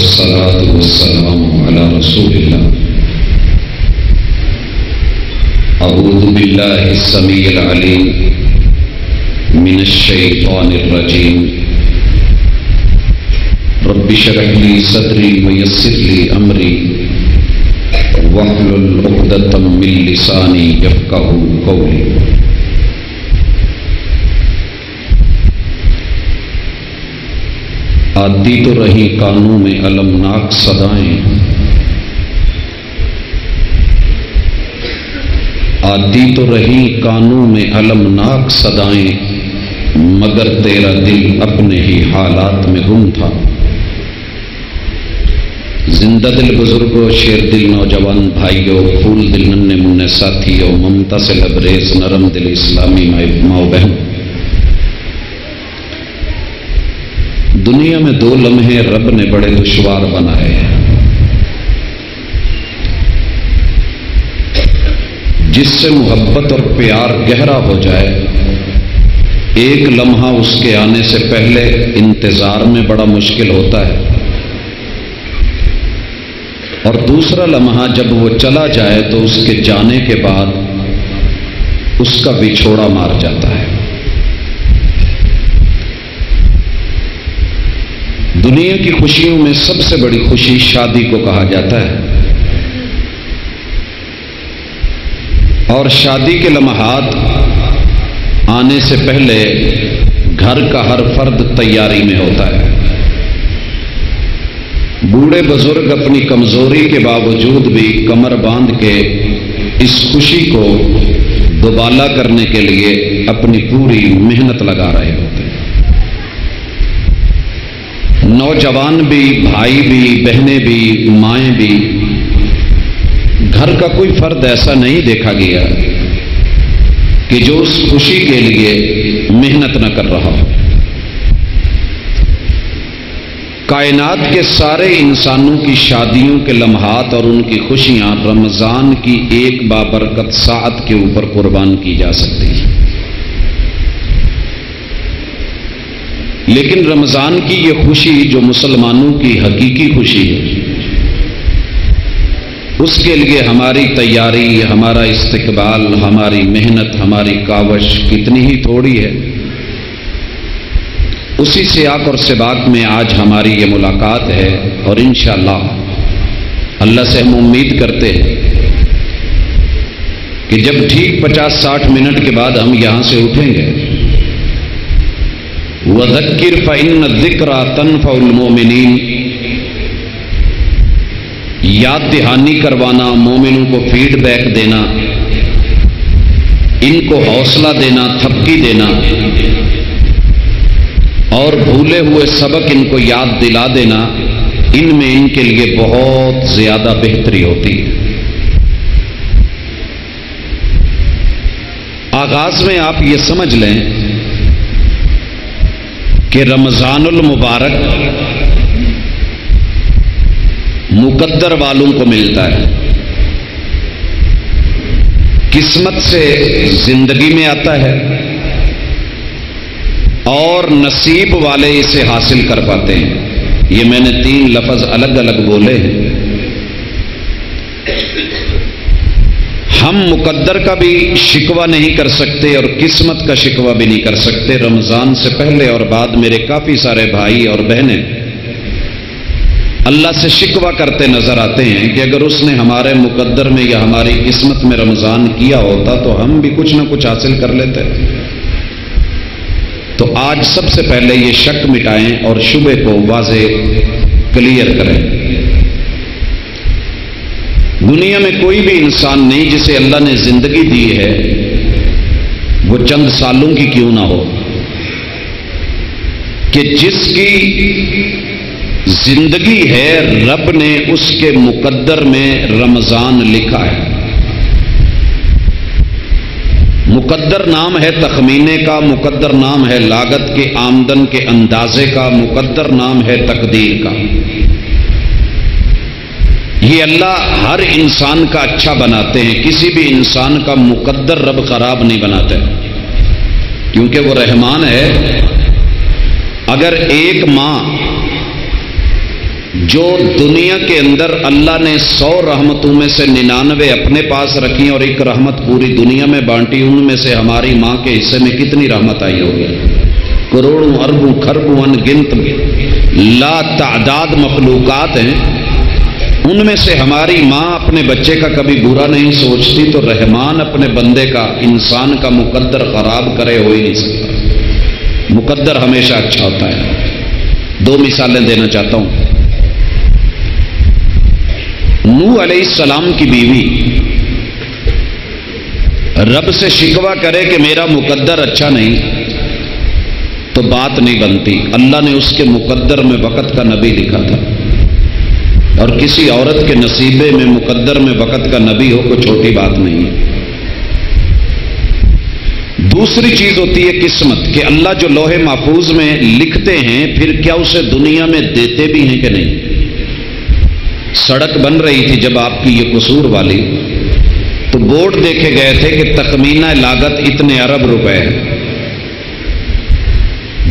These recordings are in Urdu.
والصلاة والسلام على رسول الله. أعوذ بالله السميع العليم من الشيطان الرجيم. رب اشرح لي صدري ويسر لي أمري واحلل عقدة من لساني يفقهوا قولي. آتی تو رہی کانوں میں المناک صدائیں، آتی تو رہی کانوں میں المناک صدائیں، مگر تیرا دل اپنے ہی حالات میں گم تھا. زندہ دل بزرگوں، شیر دل نوجوان بھائیوں، پھول دل ننھے منھے ساتھیوں، ممتا سے لبریز نرم دل اسلامی ماؤ بہن، دنیا میں 2 لمحے رب نے بڑے دشوار بنائے ہیں. جس سے محبت اور پیار گہرا ہو جائے، ایک لمحہ اس کے آنے سے پہلے انتظار میں بڑا مشکل ہوتا ہے، اور دوسرا لمحہ جب وہ چلا جائے تو اس کے جانے کے بعد اس کا بچھوڑا مار جاتا ہے. دنیا کی خوشیوں میں سب سے بڑی خوشی شادی کو کہا جاتا ہے، اور شادی کے لمحات آنے سے پہلے گھر کا ہر فرد تیاری میں ہوتا ہے. بوڑھے بزرگ اپنی کمزوری کے باوجود بھی کمر باندھ کے اس خوشی کو دوبالا کرنے کے لیے اپنی پوری محنت لگا رہے ہوتے ہیں. نوجوان بھی، بھائی بھی، بہنیں بھی، مائیں بھی، گھر کا کوئی فرد ایسا نہیں دیکھا گیا کہ جو اس خوشی کے لیے محنت نہ کر رہا ہو. کائنات کے سارے انسانوں کی شادیوں کے لمحات اور ان کی خوشیاں رمضان کی ایک بابرکت ساعت کے اوپر قربان کی جا سکتی ہیں، لیکن رمضان کی یہ خوشی جو مسلمانوں کی حقیقی خوشی ہے، اس کے لیے ہماری تیاری، ہمارا استقبال، ہماری محنت، ہماری کاوش کتنی ہی تھوڑی ہے. اسی سیاق اور سباق میں آج ہماری یہ ملاقات ہے، اور انشاءاللہ اللہ سے ہم امید کرتے ہیں کہ جب ٹھیک 50-60 منٹ کے بعد ہم یہاں سے اٹھیں گے، وَذَكِّرْ فَإِنَّ الذِّكْرَى تَنفَعُ الْمُؤْمِنِينَ، یاد دہانی کروانا، مومنوں کو فیڈ بیک دینا، ان کو حوصلہ دینا، تھپکی دینا، اور بھولے ہوئے سبق ان کو یاد دلا دینا، ان میں ان کے لیے بہت زیادہ بہتری ہوتی ہے. آغاز میں آپ یہ سمجھ لیں کہ رمضان المبارک مقدر والوں کو ملتا ہے، قسمت سے زندگی میں آتا ہے، اور نصیب والے اسے حاصل کر پاتے ہیں. یہ میں نے 3 لفظ الگ الگ بولے ہیں. ہم مقدر کا بھی شکوہ نہیں کر سکتے اور قسمت کا شکوہ بھی نہیں کر سکتے. رمضان سے پہلے اور بعد میرے کافی سارے بھائی اور بہنیں اللہ سے شکوہ کرتے نظر آتے ہیں کہ اگر اس نے ہمارے مقدر میں یا ہماری قسمت میں رمضان کیا ہوتا تو ہم بھی کچھ نہ کچھ حاصل کر لیتے. تو آج سب سے پہلے یہ شک مٹائیں اور شبہ کو واضح کلیئر کریں. دنیا میں کوئی بھی انسان نہیں جسے اللہ نے زندگی دی ہے، وہ چند سالوں کی کیوں نہ ہو، کہ جس کی زندگی ہے رب نے اس کے مقدر میں رمضان لکھا ہے. مقدر نام ہے تخمینے کا، مقدر نام ہے لاگت کے آمدن کے اندازے کا، مقدر نام ہے تقدیر کا. یہ اللہ ہر انسان کا اچھا بناتے ہیں، کسی بھی انسان کا مقدر رب خراب نہیں بناتے، کیونکہ وہ رحمان ہے۔ اگر ایک ماں جو دنیا کے اندر اللہ نے 100 رحمتوں میں سے 99 اپنے پاس رکھی اور ایک رحمت پوری دنیا میں بانٹی، ان میں سے ہماری ماں کے حصے میں کتنی رحمت آئی ہوگی؟ کروڑوں اربوں خربوں ان گنت لا تعداد مخلوقات ہیں، ان میں سے ہماری ماں اپنے بچے کا کبھی برا نہیں سوچتی، تو رحمان اپنے بندے کا، انسان کا مقدر خراب کرے ہو ہی نہیں سکتا۔ مقدر ہمیشہ اچھا ہوتا ہے۔ 2 مثالیں دینا چاہتا ہوں۔ نوح علیہ السلام کی بیوی رب سے شکوہ کرے کہ میرا مقدر اچھا نہیں تو بات نہیں بنتی۔ اللہ نے اس کے مقدر میں وقت کا نبی لکھا تھا، اور کسی عورت کے نصیبے میں مقدر میں وقت کا نبی ہو کوئی چھوٹی بات نہیں ہے۔ دوسری چیز ہوتی ہے قسمت، کہ اللہ جو لوح محفوظ میں لکھتے ہیں پھر کیا اسے دنیا میں دیتے بھی ہیں کہ نہیں؟ سڑک بن رہی تھی جب آپ کی یہ قصور والی، تو بورڈ دیکھے گئے تھے کہ تخمینہ لاگت اتنے ارب روپے ہے۔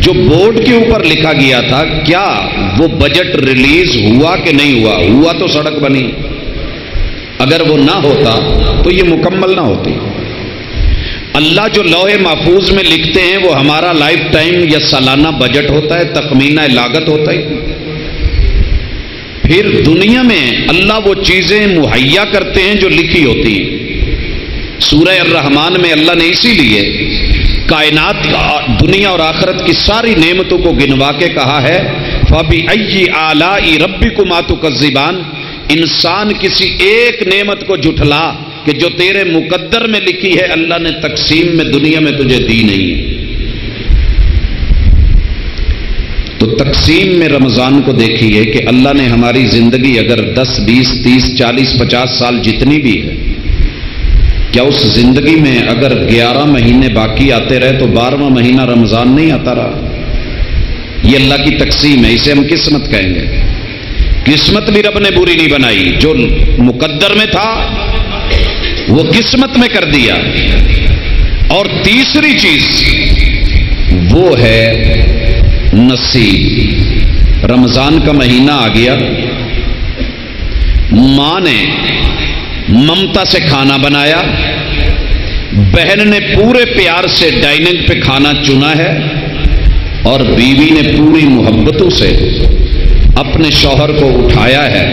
جو بورڈ کے اوپر لکھا گیا تھا کیا وہ بجٹ ریلیز ہوا کہ نہیں ہوا؟ ہوا تو سڑک بنی، اگر وہ نہ ہوتا تو یہ مکمل نہ ہوتی۔ اللہ جو لوح محفوظ میں لکھتے ہیں وہ ہمارا لائف ٹائم یا سالانہ بجٹ ہوتا ہے، تخمینہ لاگت ہوتا ہے۔ پھر دنیا میں اللہ وہ چیزیں مہیا کرتے ہیں جو لکھی ہوتی ہیں۔ سورہ الرحمن میں اللہ نے اسی لیے کائنات دنیا اور آخرت کی ساری نعمتوں کو گنوا کے کہا ہے فَبِأَيِّ آلَاءِ رَبِّكُمَا تُكَذِّبَانِ۔ انسان کسی ایک نعمت کو جھٹلا کہ جو تیرے مقدر میں لکھی ہے اللہ نے تقسیم میں دنیا میں تجھے دی نہیں ہے۔ تو تقسیم میں رمضان کو دیکھیے کہ اللہ نے ہماری زندگی اگر 10 20 30 40 50 سال جتنی بھی ہے، کیا اس زندگی میں اگر 11 مہینے باقی آتے رہے تو 12واں مہینہ رمضان نہیں آتا رہا؟ یہ اللہ کی تقسیم ہے، اسے ہم قسمت کہیں گے۔ قسمت بھی رب نے بری نہیں بنائی، جو مقدر میں تھا وہ قسمت میں کر دیا۔ اور تیسری چیز وہ ہے نصیب۔ رمضان کا مہینہ آ گیا، ماں نے ممتا سے کھانا بنایا، بہن نے پورے پیار سے ڈائننگ پہ کھانا چنا ہے، اور بیوی نے پوری محبتوں سے اپنے شوہر کو اٹھایا ہے۔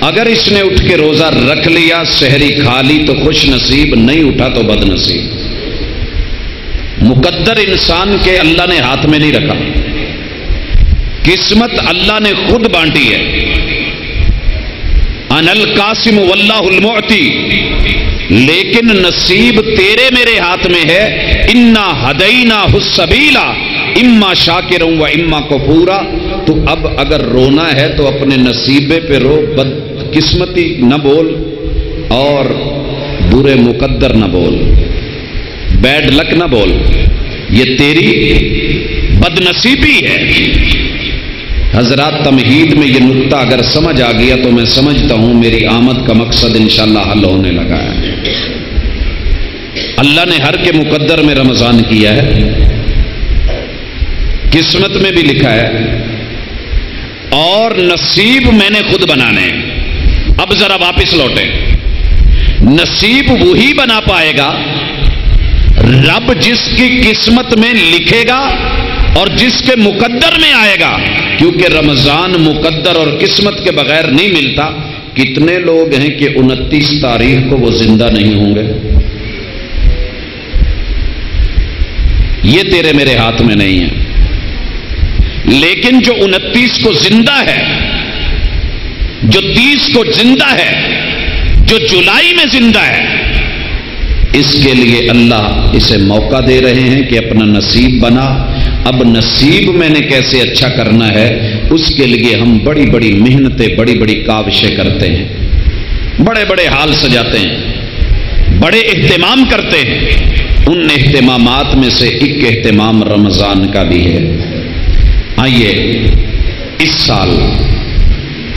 اگر اس نے اٹھ کے روزہ رکھ لیا، سحری کھا لی تو خوش نصیب، نہیں اٹھا تو بد نصیب۔ مقدر انسان کے اللہ نے ہاتھ میں نہیں رکھا، قسمت اللہ نے خود بانٹی ہے۔ انا القاسم واللہ المعطی، لیکن نصیب تیرے میرے ہاتھ میں ہے۔ انا ہدیناہ السبیل اما شاکرا و اما کفورا۔ تو اب اگر رونا ہے تو اپنے نصیبے پہ رو، بد قسمتی نہ بول اور برے مقدر نہ بول، بیڈ لک نہ بول، یہ تیری بد نصیبی ہے۔ حضرات تمہید میں یہ نقطہ اگر سمجھ آ گیا تو میں سمجھتا ہوں میری آمد کا مقصد انشاءاللہ حل ہونے لگا ہے۔ اللہ نے ہر کے مقدر میں رمضان کیا ہے، قسمت میں بھی لکھا ہے، اور نصیب میں نے خود بنانے ہیں۔ اب ذرا واپس لوٹیں، نصیب وہی بنا پائے گا رب جس کی قسمت میں لکھے گا اور جس کے مقدر میں آئے گا، کیونکہ رمضان مقدر اور قسمت کے بغیر نہیں ملتا۔ کتنے لوگ ہیں کہ 29 تاریخ کو وہ زندہ نہیں ہوں گے؟ یہ تیرے میرے ہاتھ میں نہیں ہے، لیکن جو 29 کو زندہ ہے، جو 30 کو زندہ ہے، جو جولائی میں زندہ ہے، اس کے لیے اللہ اسے موقع دے رہے ہیں کہ اپنا نصیب بنا۔ اب نصیب میں نے کیسے اچھا کرنا ہے، اس کے لیے ہم بڑی بڑی محنتیں، بڑی بڑی کاوشیں کرتے ہیں، بڑے بڑے حال سجاتے ہیں، بڑے اہتمام کرتے ہیں۔ ان اہتمامات میں سے ایک اہتمام رمضان کا بھی ہے۔ آئیے اس سال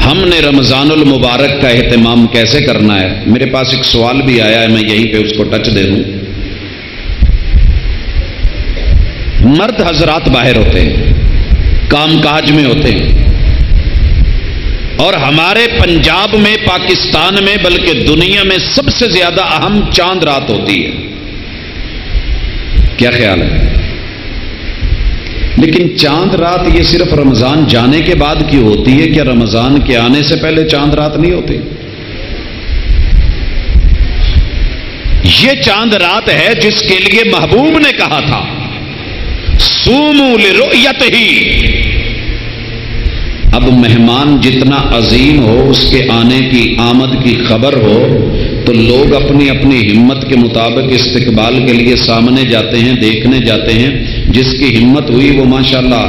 ہم نے رمضان المبارک کا اہتمام کیسے کرنا ہے؟ میرے پاس ایک سوال بھی آیا ہے، میں یہیں پہ اس کو ٹچ دے دوں۔ مرد حضرات باہر ہوتے ہیں، کام کاج میں ہوتے ہیں، اور ہمارے پنجاب میں، پاکستان میں، بلکہ دنیا میں سب سے زیادہ اہم چاند رات ہوتی ہے. کیا خیال ہے؟ لیکن چاند رات یہ صرف رمضان جانے کے بعد کیوں ہوتی ہے؟ کیا رمضان کے آنے سے پہلے چاند رات نہیں ہوتی؟ یہ چاند رات ہے جس کے لیے محبوب نے کہا تھا صوموا لرؤیتہ. اب مہمان جتنا عظیم ہو، اس کے آنے کی آمد کی خبر ہو تو لوگ اپنی اپنی ہمت کے مطابق استقبال کے لیے سامنے جاتے ہیں، دیکھنے جاتے ہیں. جس کی ہمت ہوئی وہ ماشاءاللہ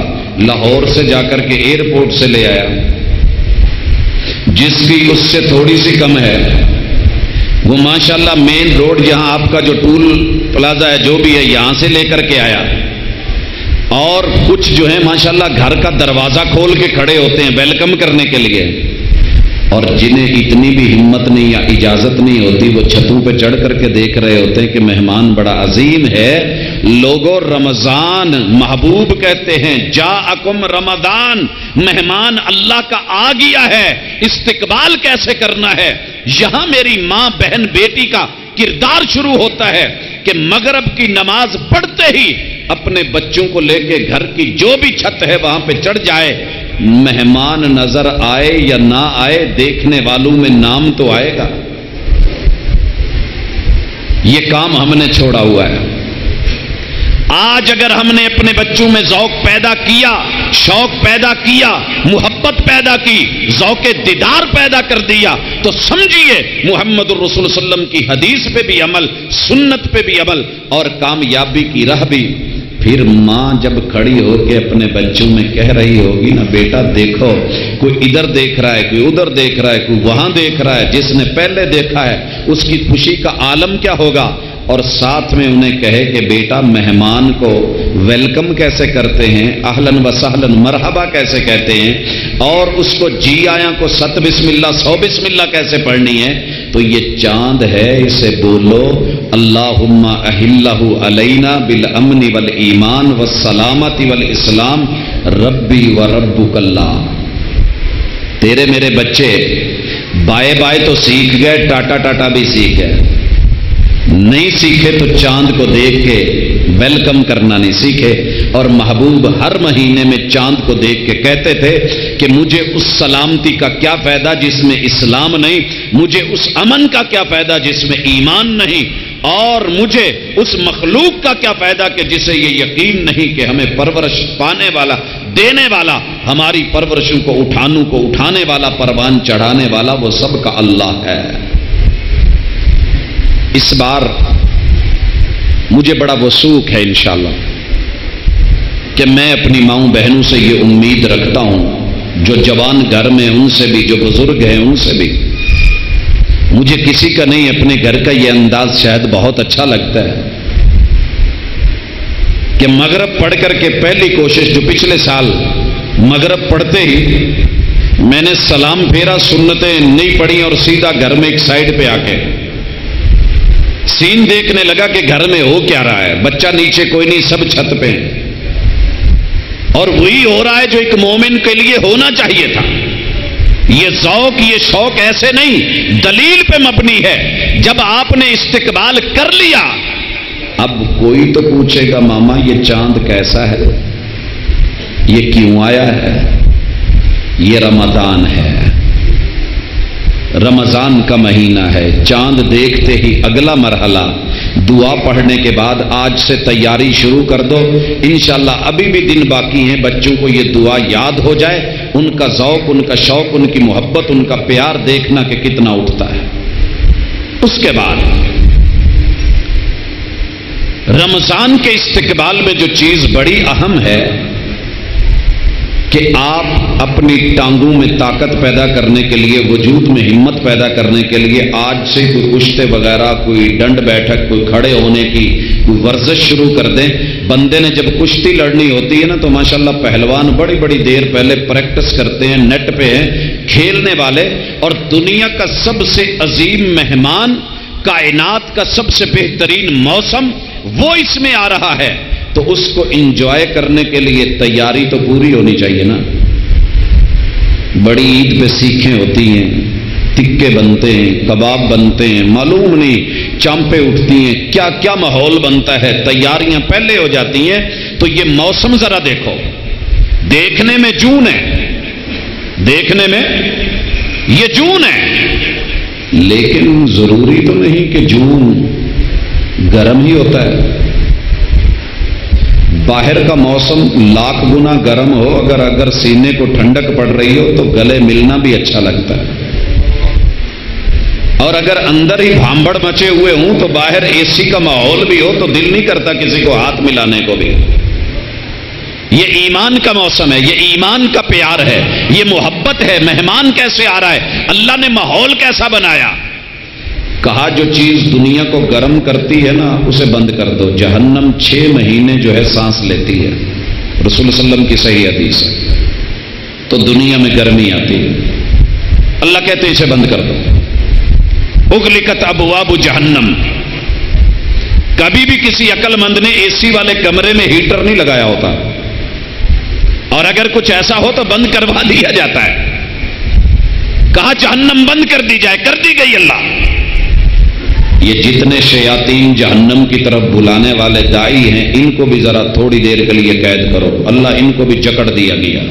لاہور سے جا کر کے ایئرپورٹ سے لے آیا، جس کی اس سے تھوڑی سی کم ہے وہ ماشاءاللہ مین روڈ جہاں آپ کا جو ٹول پلازا ہے جو بھی ہے یہاں سے لے کر کے آیا. اور کچھ جو ہے ماشاءاللہ گھر کا دروازہ کھول کے کھڑے ہوتے ہیں ویلکم کرنے کے لیے. اور جنہیں اتنی بھی ہمت نہیں یا اجازت نہیں ہوتی وہ چھتوں پہ چڑھ کر کے دیکھ رہے ہوتے ہیں کہ مہمان بڑا عظیم ہے. لوگوں رمضان محبوب کہتے ہیں جاءکم رمضان، مہمان اللہ کا آ گیا ہے، استقبال کیسے کرنا ہے. یہاں میری ماں بہن بیٹی کا کردار شروع ہوتا ہے کہ مغرب کی نماز پڑھتے ہی اپنے بچوں کو لے کے گھر کی جو بھی چھت ہے وہاں پہ چڑھ جائے. مہمان نظر آئے یا نہ آئے دیکھنے والوں میں نام تو آئے گا. یہ کام ہم نے چھوڑا ہوا ہے. آج اگر ہم نے اپنے بچوں میں ذوق پیدا کیا، شوق پیدا کیا، محبت پیدا کی، ذوق دیدار پیدا کر دیا تو سمجھیے محمد الرسول صلی اللہ علیہ وسلم کی حدیث پہ بھی عمل، سنت پہ بھی عمل اور کامیابی کی راہ بھی. پھر ماں جب کھڑی ہو کے اپنے بچوں میں کہہ رہی ہوگی نا بیٹا دیکھو، کوئی ادھر دیکھ رہا ہے، کوئی ادھر دیکھ رہا ہے، کوئی وہاں دیکھ رہا ہے، جس نے پہلے دیکھا ہے اس کی خوشی کا عالم کیا ہوگا. اور ساتھ میں انہیں کہے کہ بیٹا مہمان کو ویلکم کیسے کرتے ہیں، اہلاً و سہلاً مرحبا کیسے کہتے ہیں، اور اس کو جی آیاں کو 7 بسم اللہ 100 بسم اللہ کیسے پڑھنی ہے. تو یہ چاند ہے، اسے بولو اللہم اہلہ علینا بالامن والایمان والسلامت والاسلام ربی و ربک اللہ. تیرے میرے بچے بائے بائے تو سیکھ گئے، ٹاٹا ٹاٹا بھی سیکھ گئے. نہیں سیکھے تو چاند کو دیکھ کے ویلکم کرنا نہیں سیکھے. اور محبوب ہر مہینے میں چاند کو دیکھ کے کہتے تھے کہ مجھے اس سلامتی کا کیا فائدہ جس میں اسلام نہیں، مجھے اس امن کا کیا فائدہ جس میں ایمان نہیں، اور مجھے اس مخلوق کا کیا فائدہ کہ جسے یہ یقین نہیں کہ ہمیں پرورش پانے والا، دینے والا، ہماری پرورشوں کو اٹھانے والا، پروان چڑھانے والا وہ سب کا اللہ ہے. اس بار مجھے بڑا وثوق ہے انشاءاللہ کہ میں اپنی ماؤں بہنوں سے یہ امید رکھتا ہوں، جو جوان گھر میں ان سے بھی، جو بزرگ ہیں ان سے بھی. مجھے کسی کا نہیں، اپنے گھر کا یہ انداز شاید بہت اچھا لگتا ہے کہ مغرب پڑھ کر کے پہلی کوشش جو پچھلے سال مغرب پڑھتے ہی میں نے سلام پھیرا، سنتیں نہیں پڑھی اور سیدھا گھر میں ایک سائڈ پہ آ کے سین دیکھنے لگا کہ گھر میں ہو کیا رہا ہے. بچہ نیچے کوئی نہیں، سب چھت پہ ہیں اور وہی ہو رہا ہے جو ایک مومن کے لیے ہونا چاہیے تھا. یہ ذوق، یہ شوق ایسے نہیں، دلیل پہ مبنی ہے. جب آپ نے استقبال کر لیا اب کوئی تو پوچھے گا ماما یہ چاند کیسا ہے، یہ کیوں آیا ہے. یہ رمضان ہے، رمضان کا مہینہ ہے. چاند دیکھتے ہی اگلا مرحلہ دعا پڑھنے کے بعد آج سے تیاری شروع کر دو. انشاءاللہ ابھی بھی دن باقی ہیں، بچوں کو یہ دعا یاد ہو جائے. ان کا ذوق، ان کا شوق، ان کی محبت، ان کا پیار دیکھنا کہ کتنا اٹھتا ہے. اس کے بعد رمضان کے استقبال میں جو چیز بڑی اہم ہے کہ آپ اپنی ٹانگوں میں طاقت پیدا کرنے کے لیے، وجود میں ہمت پیدا کرنے کے لیے آج سے کوئی کشتے وغیرہ، کوئی ڈنڈ بیٹھک، کوئی کھڑے ہونے کی کوئی ورزش شروع کر دیں. بندے نے جب کشتی لڑنی ہوتی ہے نا تو ماشاءاللہ پہلوان بڑی بڑی دیر پہلے پریکٹس کرتے ہیں، نیٹ پہ ہیں کھیلنے والے. اور دنیا کا سب سے عظیم مہمان، کائنات کا سب سے بہترین موسم وہ اس میں آ رہا ہے، تو اس کو انجوائے کرنے کے لیے تیاری تو پوری ہونی چاہیے نا. بڑی عید پہ سیکھیں ہوتی ہیں، ٹکے بنتے ہیں، کباب بنتے ہیں، معلوم نہیں چامپیں اٹھتی ہیں، کیا کیا ماحول بنتا ہے، تیاریاں پہلے ہو جاتی ہیں۔ تو یہ موسم ذرا دیکھو، دیکھنے میں جون ہے، دیکھنے میں یہ جون ہے، لیکن ضروری تو نہیں کہ جون گرم ہی ہوتا ہے۔ باہر کا موسم لاکھ گنا گرم ہو، اگر سینے کو ٹھنڈک پڑ رہی ہو تو گلے ملنا بھی اچھا لگتا ہے، اور اگر اندر ہی بھامبڑ مچے ہوئے ہوں تو باہر اے سی کا ماحول بھی ہو تو دل نہیں کرتا کسی کو ہاتھ ملانے کو بھی۔ یہ ایمان کا موسم ہے، یہ ایمان کا پیار ہے، یہ محبت ہے۔ مہمان کیسے آ رہا ہے، اللہ نے ماحول کیسا بنایا۔ کہا جو چیز دنیا کو گرم کرتی ہے نا اسے بند کر دو۔ جہنم 6 مہینے جو ہے سانس لیتی ہے، رسول اللہ علیہ وسلم کی صحیح حدیث ہے، تو دنیا میں گرمی آتی ہے، اللہ کہتے ہیں اسے بند کر دو۔ اغلقت ابواب جہنم۔ کبھی بھی کسی عقل مند نے اے سی والے کمرے میں ہیٹر نہیں لگایا ہوتا، اور اگر کچھ ایسا ہو تو بند کروا دیا جاتا ہے۔ کہا جہنم بند کر دی جائے، کر دی گئی۔ اللہ یہ جتنے شیاطین جہنم کی طرف بلانے والے دائی ہیں ان کو بھی ذرا تھوڑی دیر کے لیے قید کرو، اللہ ان کو بھی جکڑ دیا گیا۔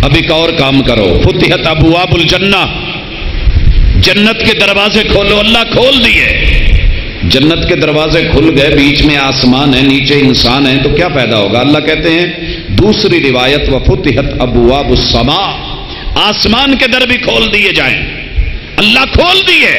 اب ایک اور کام کرو، فتحت ابواب الجنہ، جنت کے دروازے کھولو، اللہ کھول دیے۔ جنت کے دروازے کھل گئے، بیچ میں آسمان ہے، نیچے انسان ہے، تو کیا پیدا ہوگا؟ اللہ کہتے ہیں دوسری روایت وفتحت ابواب السماء، آسمان کے در بھی کھول دیے جائیں۔ اللہ کھول دیے،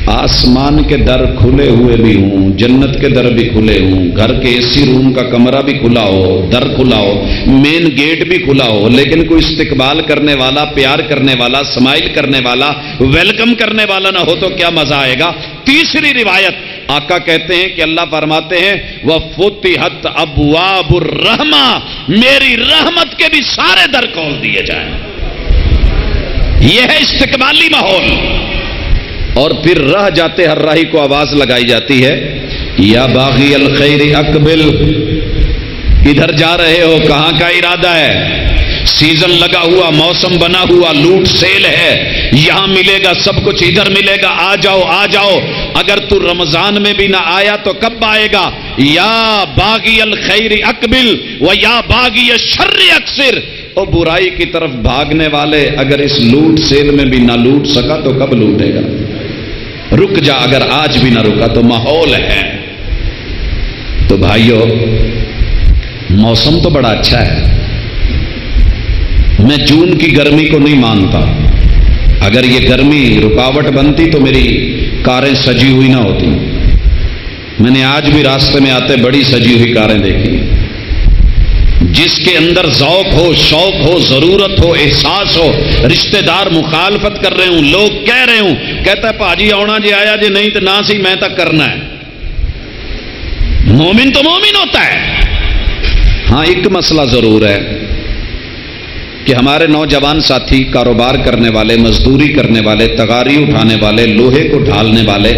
آسمان کے در کھلے ہوئے بھی ہوں، جنت کے در بھی کھلے ہوں، گھر کے اے سی روم کا کمرہ بھی کھلا ہو، در کھلا ہو، مین گیٹ بھی کھلا ہو، لیکن کوئی استقبال کرنے والا، پیار کرنے والا، سمائل کرنے والا، ویلکم کرنے والا نہ ہو تو کیا مزہ آئے گا؟ تیسری روایت آقا کہتے ہیں کہ اللہ فرماتے ہیں وَفُتِحَتْ أَبْوَابُ الرَّحْمَةِ، میری رحمت کے بھی سارے در کھول دیے جائیں۔ یہ ہے استقبالی ماحول۔ اور پھر رہ جاتے ہر راہی کو آواز لگائی جاتی ہے یا باغی الخیر اقبل، ادھر جا رہے ہو، کہاں کا ارادہ ہے؟ سیزن لگا ہوا، موسم بنا ہوا، لوٹ سیل ہے، یہاں ملے گا سب کچھ، ادھر ملے گا، آ جاؤ آ جاؤ۔ اگر تو رمضان میں بھی نہ آیا تو کب آئے گا؟ یا باغی الخیر اقبل و یا باغی الشر اکثر۔ اور برائی کی طرف بھاگنے والے اگر اس لوٹ سیل میں بھی نہ لوٹ سکا تو کب لوٹے گا؟ رک جا، اگر آج بھی نہ رکا تو ماحول ہے۔ تو بھائیو موسم تو بڑا اچھا ہے، میں جون کی گرمی کو نہیں مانتا، اگر یہ گرمی رکاوٹ بنتی تو میری کاریں سجی ہوئی نہ ہوتی۔ میں نے آج بھی راستے میں آتے بڑی سجی ہوئی کاریں دیکھی۔ جس کے اندر ذوق ہو، شوق ہو، ضرورت ہو، احساس ہو، رشتہ دار مخالفت کر رہے ہوں، لوگ کہہ رہے ہوں، کہتا ہے پاجی آنا جی آیا جی، نہیں تو نہ سی میں تک کرنا ہے۔ مومن تو مومن ہوتا ہے۔ ہاں ایک مسئلہ ضرور ہے کہ ہمارے نوجوان ساتھی، کاروبار کرنے والے، مزدوری کرنے والے، تغاری اٹھانے والے، لوہے کو ڈھالنے والے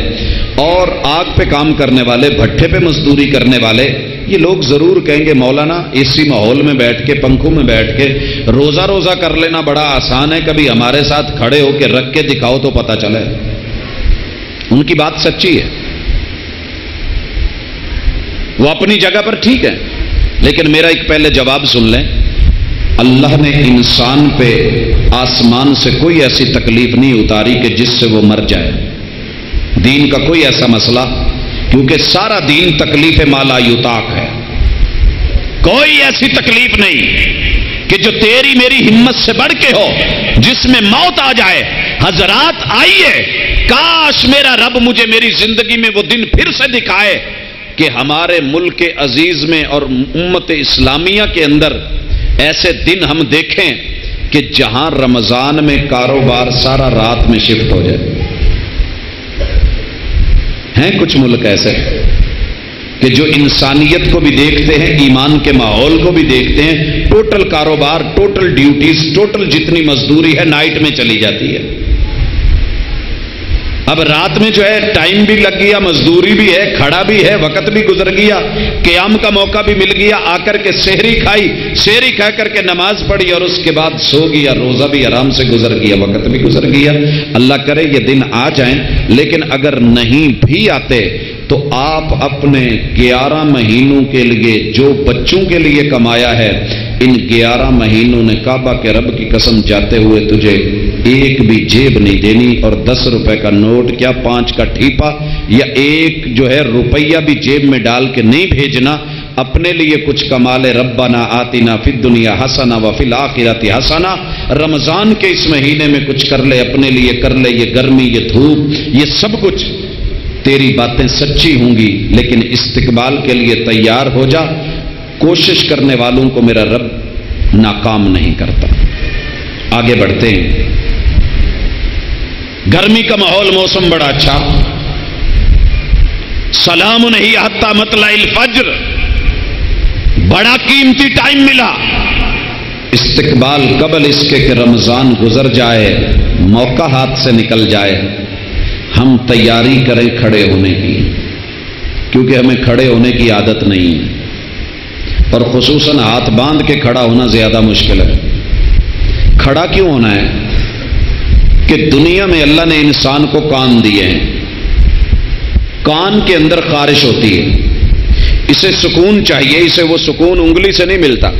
اور آگ پہ کام کرنے والے، بھٹھے پہ مزدوری کرنے والے، یہ لوگ ضرور کہیں گے مولانا اسی ماحول میں بیٹھ کے، پنکھوں میں بیٹھ کے روزہ روزہ کر لینا بڑا آسان ہے، کبھی ہمارے ساتھ کھڑے ہو کے رکھ کے دکھاؤ تو پتہ چلے۔ ان کی بات سچی ہے، وہ اپنی جگہ پر ٹھیک ہے، لیکن میرا ایک پہلے جواب سن لیں۔ اللہ نے انسان پہ آسمان سے کوئی ایسی تکلیف نہیں اتاری کہ جس سے وہ مر جائے۔ دین کا کوئی ایسا مسئلہ، کیونکہ سارا دین تکلیف مالا یطاق ہے، کوئی ایسی تکلیف نہیں کہ جو تیری میری ہمت سے بڑھ کے ہو، جس میں موت آ جائے۔ حضرات آئیے، کاش میرا رب مجھے میری زندگی میں وہ دن پھر سے دکھائے کہ ہمارے ملک عزیز میں اور امت اسلامیہ کے اندر ایسے دن ہم دیکھیں کہ جہاں رمضان میں کاروبار سارا رات میں شفٹ ہو جائے۔ ہیں کچھ ملک ایسے کہ جو انسانیت کو بھی دیکھتے ہیں، ایمان کے ماحول کو بھی دیکھتے ہیں، ٹوٹل کاروبار، ٹوٹل ڈیوٹیز، ٹوٹل جتنی مزدوری ہے نائٹ میں چلی جاتی ہے۔ اب رات میں جو ہے ٹائم بھی لگ گیا، مزدوری بھی ہے، کھڑا بھی ہے، وقت بھی گزر گیا، قیام کا موقع بھی مل گیا، آ کر کے سحری کھائی، سحری کھا کر کے نماز پڑھی اور اس کے بعد سو گیا، روزہ بھی آرام سے گزر گیا، وقت بھی گزر گیا۔ اللہ کرے یہ دن آ جائیں، لیکن اگر نہیں بھی آتے تو آپ اپنے 11 مہینوں کے لیے جو بچوں کے لیے کمایا ہے، ان 11 مہینوں نے کعبہ کے رب کی قسم جاتے ہوئے تجھے ایک بھی جیب نہیں دینی، اور 10 روپے کا نوٹ کیا 5 کا ٹھیپا یا ایک جو ہے روپیہ بھی جیب میں ڈال کے نہیں بھیجنا۔ اپنے لیے کچھ کما لے، ربنا آتنا فی الدنیا حسنہ وفی الآخرۃ حسنہ۔ رمضان کے اس مہینے میں کچھ کر لے، اپنے لیے کر لے، یہ گرمی، یہ دھوپ، یہ سب کچھ تیری باتیں سچی ہوں گی، لیکن استقبال کے لیے تیار ہو جا۔ کوشش کرنے والوں کو میرا رب ناکام نہیں کرتا۔ آگے بڑھتے ہیں۔ گرمی کا ماحول، موسم بڑا اچھا، سلام نہیں حتی مطلع الفجر، بڑا قیمتی ٹائم ملا۔ استقبال قبل اس کے کہ رمضان گزر جائے، موقع ہاتھ سے نکل جائے، ہم تیاری کریں کھڑے ہونے کی، کیونکہ ہمیں کھڑے ہونے کی عادت نہیں ہے، اور خصوصاً ہاتھ باندھ کے کھڑا ہونا زیادہ مشکل ہے۔ کھڑا کیوں ہونا ہے کہ دنیا میں اللہ نے انسان کو کان دیے ہیں، کان کے اندر خارش ہوتی ہے، اسے سکون چاہیے، اسے وہ سکون انگلی سے نہیں ملتا،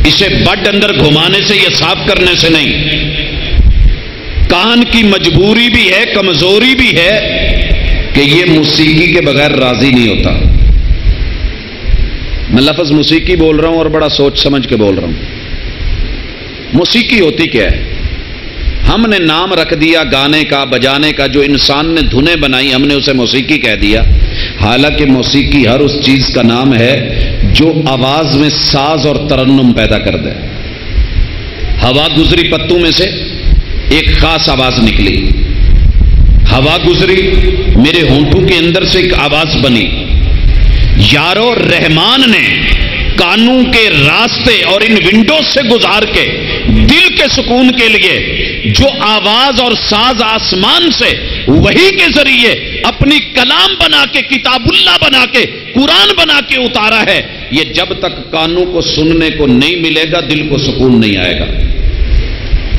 اسے بڈ اندر گھمانے سے یا صاف کرنے سے نہیں۔ کان کی مجبوری بھی ہے، کمزوری بھی ہے کہ یہ موسیقی کے بغیر راضی نہیں ہوتا۔ میں لفظ موسیقی بول رہا ہوں اور بڑا سوچ سمجھ کے بول رہا ہوں۔ موسیقی ہوتی کیا ہے؟ ہم نے نام رکھ دیا گانے کا، بجانے کا، جو انسان نے دھنیں بنائی ہم نے اسے موسیقی کہہ دیا، حالانکہ موسیقی ہر اس چیز کا نام ہے جو آواز میں ساز اور ترنم پیدا کر دے۔ ہوا گزری پتوں میں سے ایک خاص آواز نکلی، ہوا گزری میرے ہونٹوں کے اندر سے ایک آواز بنی۔ یارو رحمان نے کانوں کے راستے اور ان ونڈوز سے گزار کے دل کے سکون کے لیے جو آواز اور ساز آسمان سے وحی کے ذریعے اپنی کلام بنا کے، کتاب اللہ بنا کے، قرآن بنا کے اتارا ہے، یہ جب تک کانوں کو سننے کو نہیں ملے گا دل کو سکون نہیں آئے گا۔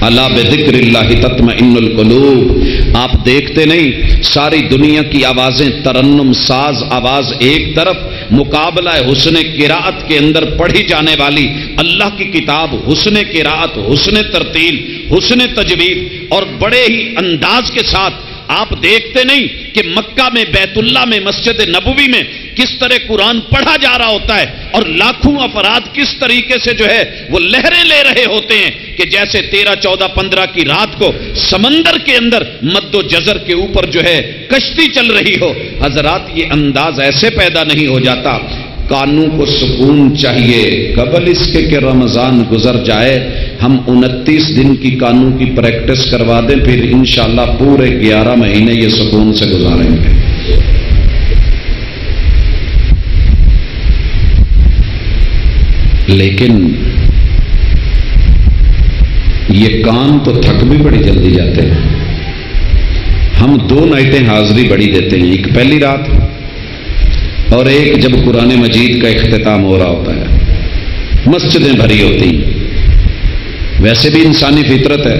الا بذکر اللہ تطمئن القلوب۔ آپ دیکھتے نہیں ساری دنیا کی آوازیں، ترنم ساز آواز ایک طرف، مقابلہ حسن قراءت کے اندر پڑھی جانے والی اللہ کی کتاب، حسن قراءت، حسن ترتیل، حسن تجوید، اور بڑے ہی انداز کے ساتھ آپ دیکھتے نہیں کہ مکہ میں، بیت اللہ میں، مسجد نبوی میں کس طرح قرآن پڑھا جا رہا ہوتا ہے، اور لاکھوں افراد کس طریقے سے جو ہے وہ لہریں لے رہے ہوتے ہیں کہ جیسے 13، 14، 15 کی رات کو سمندر کے اندر مد و جزر کے اوپر جو ہے کشتی چل رہی ہو۔ حضرات یہ انداز ایسے پیدا نہیں ہو جاتا۔ کانوں کو سکون چاہیے قبل اس کے کہ رمضان گزر جائے۔ ہم 29 دن کی کانوں کی پریکٹس کروا دیں، پھر انشاءاللہ پورے 11 مہینے یہ سکون سے گزاریں گے۔ لیکن یہ کام تو تھک بھی بڑی جلدی جاتے ہیں۔ ہم 2 نائٹیں حاضری بڑی دیتے ہیں، ایک پہلی رات اور ایک جب قرآن مجید کا اختتام ہو رہا ہوتا ہے، مسجدیں بھری ہوتی ہیں۔ ویسے بھی انسانی فطرت ہے،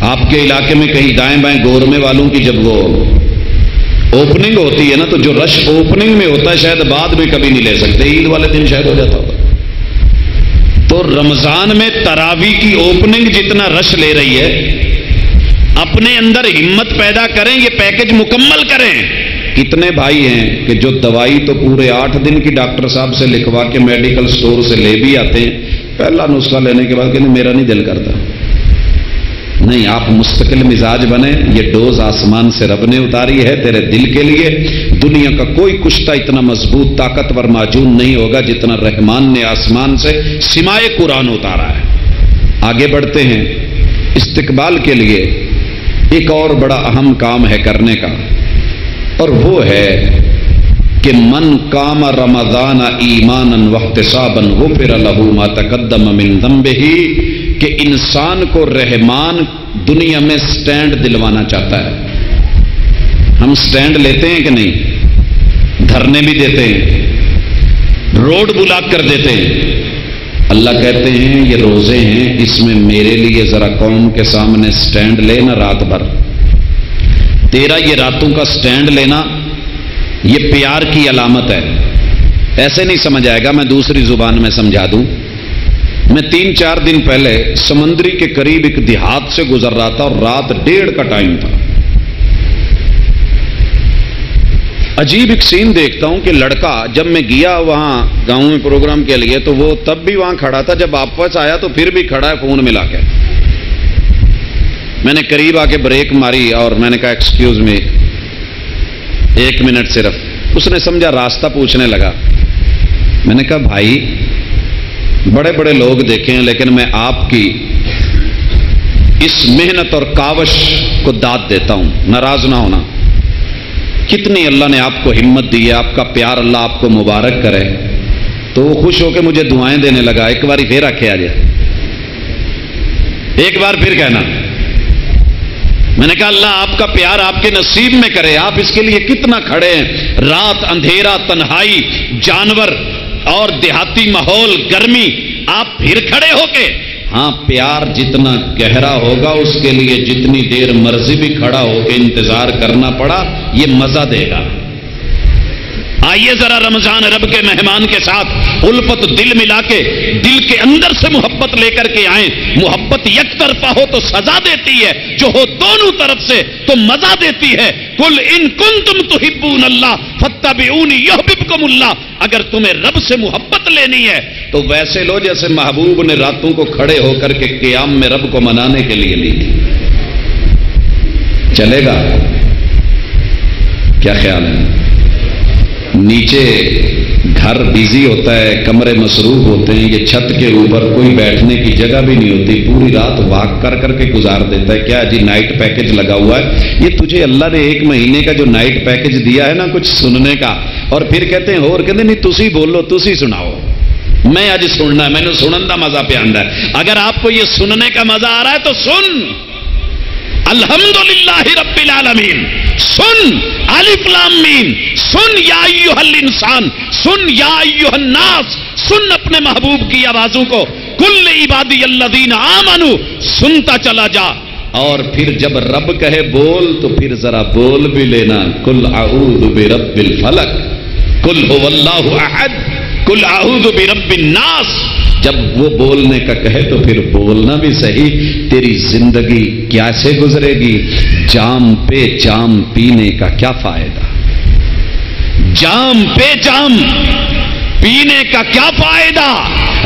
آپ کے علاقے میں کہیں دائیں بائیں گورمے والوں کی جب وہ اوپننگ ہوتی ہے نا، تو جو رش اوپننگ میں ہوتا ہے شاید بعد میں کبھی نہیں لے سکتے، عید والے دن شاید ہو جاتا ہوگا۔ تو رمضان میں تراویح کی اوپننگ جتنا رش لے رہی ہے، اپنے اندر ہمت پیدا کریں، یہ پیکج مکمل کریں۔ کتنے بھائی ہیں کہ جو دوائی تو پورے 8 دن کی ڈاکٹر صاحب سے لکھوا کے میڈیکل سٹور سے لے بھی آتے ہیں، پہلا نسخہ لینے کے بعد کہتے ہیں میرا نہیں دل کرتا۔ نہیں، آپ مستقل مزاج بنے، یہ ڈوز آسمان سے رب نے اتاری ہے تیرے دل کے لیے۔ دنیا کا کوئی کشتہ اتنا مضبوط طاقتور معجون نہیں ہوگا جتنا رحمان نے آسمان سے سمائے قرآن اتارا ہے۔ آگے بڑھتے ہیں۔ استقبال کے لیے ایک اور بڑا اہم کام ہے کرنے کا، اور وہ ہے کہ من قام رمضان ایمانا واحتسابا غفر له ما تقدم من ذنبه کہ انسان کو رحمان دنیا میں سٹینڈ دلوانا چاہتا ہے۔ ہم سٹینڈ لیتے ہیں کہ نہیں؟ دھرنے بھی دیتے ہیں، روڈ بلاک کر دیتے ہیں۔ اللہ کہتے ہیں یہ روزے ہیں، اس میں میرے لیے ذرا قوم کے سامنے سٹینڈ لینا رات بھر۔ تیرا یہ راتوں کا سٹینڈ لینا یہ پیار کی علامت ہے۔ ایسے نہیں سمجھ آئے گا، میں دوسری زبان میں سمجھا دوں۔ میں 3-4 دن پہلے سمندری کے قریب ایک دیہات سے گزر رہا تھا اور رات 1:30 کا ٹائم تھا۔ عجیب ایک سین دیکھتا ہوں کہ لڑکا، جب میں گیا وہاں گاؤں میں پروگرام کے لیے تو وہ تب بھی وہاں کھڑا تھا، جب واپس آیا تو پھر بھی کھڑا ہے فون ملا کے۔ میں نے قریب آ کے بریک ماری اور میں نے کہا ایکسکیوز می، 1 منٹ صرف۔ اس نے سمجھا راستہ پوچھنے لگا۔ میں نے کہا بھائی بڑے بڑے لوگ دیکھے ہیں لیکن میں آپ کی اس محنت اور کاوش کو داد دیتا ہوں، ناراض نہ ہونا۔ کتنی اللہ نے آپ کو ہمت دی ہے، آپ کا پیار اللہ آپ کو مبارک کرے۔ تو وہ خوش ہو کے مجھے دعائیں دینے لگا۔ ایک باری پھر آکے آ جائے، ایک بار پھر کہنا۔ میں نے کہا اللہ آپ کا پیار آپ کے نصیب میں کرے، آپ اس کے لیے کتنا کھڑے ہیں۔ رات، اندھیرا، تنہائی، جانور اور دیہاتی ماحول، گرمی، آپ پھر کھڑے ہو کے۔ ہاں پیار جتنا گہرا ہوگا اس کے لیے جتنی دیر مرضی بھی کھڑا ہو کے انتظار کرنا پڑا یہ مزہ دے گا۔ آئیے ذرا رمضان رب کے مہمان کے ساتھ الفت دل ملا کے دل کے اندر سے محبت لے کر کے آئیں۔ محبت یک طرفہ ہو تو سزا دیتی ہے، جو ہو دونوں طرف سے تو مزہ دیتی ہے۔ قل ان کنتم تحبون اللہ فاتبعونی یحببکم اللہ۔ اگر تمہیں رب سے محبت لینی ہے تو ویسے لو جیسے محبوب نے راتوں کو کھڑے ہو کر کے قیام میں رب کو منانے کے لیے لی تھی۔ چلے گا؟ کیا خیال ہے؟ نیچے گھر بیزی ہوتا ہے، کمرے مصروف ہوتے ہیں، یہ چھت کے اوپر کوئی بیٹھنے کی جگہ بھی نہیں ہوتی، پوری رات واک کر کر کے گزار دیتا ہے۔ کیا جی نائٹ پیکج لگا ہوا ہے؟ یہ تجھے اللہ نے 1 مہینے کا جو نائٹ پیکج دیا ہے نا کچھ سننے کا، اور پھر کہتے ہیں اور کہتے نہیں تسی بولو، تسی سناؤ، میں آج سننا ہے، میں نے سنن دا مزہ پہ آندا ہے۔ اگر آپ کو یہ سننے کا مزہ آ رہا ہے تو سن الحمدللہ رب العالمین، سن الف لام میم، سن یا ایھا الانسان، سن یا ایھا الناس، سن اپنے محبوب کی آوازوں کو، کل عبادی الذین آمنوا، سنتا چلا جا۔ اور پھر جب رب کہے بول تو پھر ذرا بول بھی لینا، قل اعوذ برب الفلق، قل هو اللہ احد، قل اعوذ برب الناس۔ جب وہ بولنے کا کہے تو پھر بولنا بھی صحیح۔ تیری زندگی کیسے گزرے گی؟ جام پہ جام پینے کا کیا فائدہ؟ جام پہ جام پینے کا کیا فائدہ؟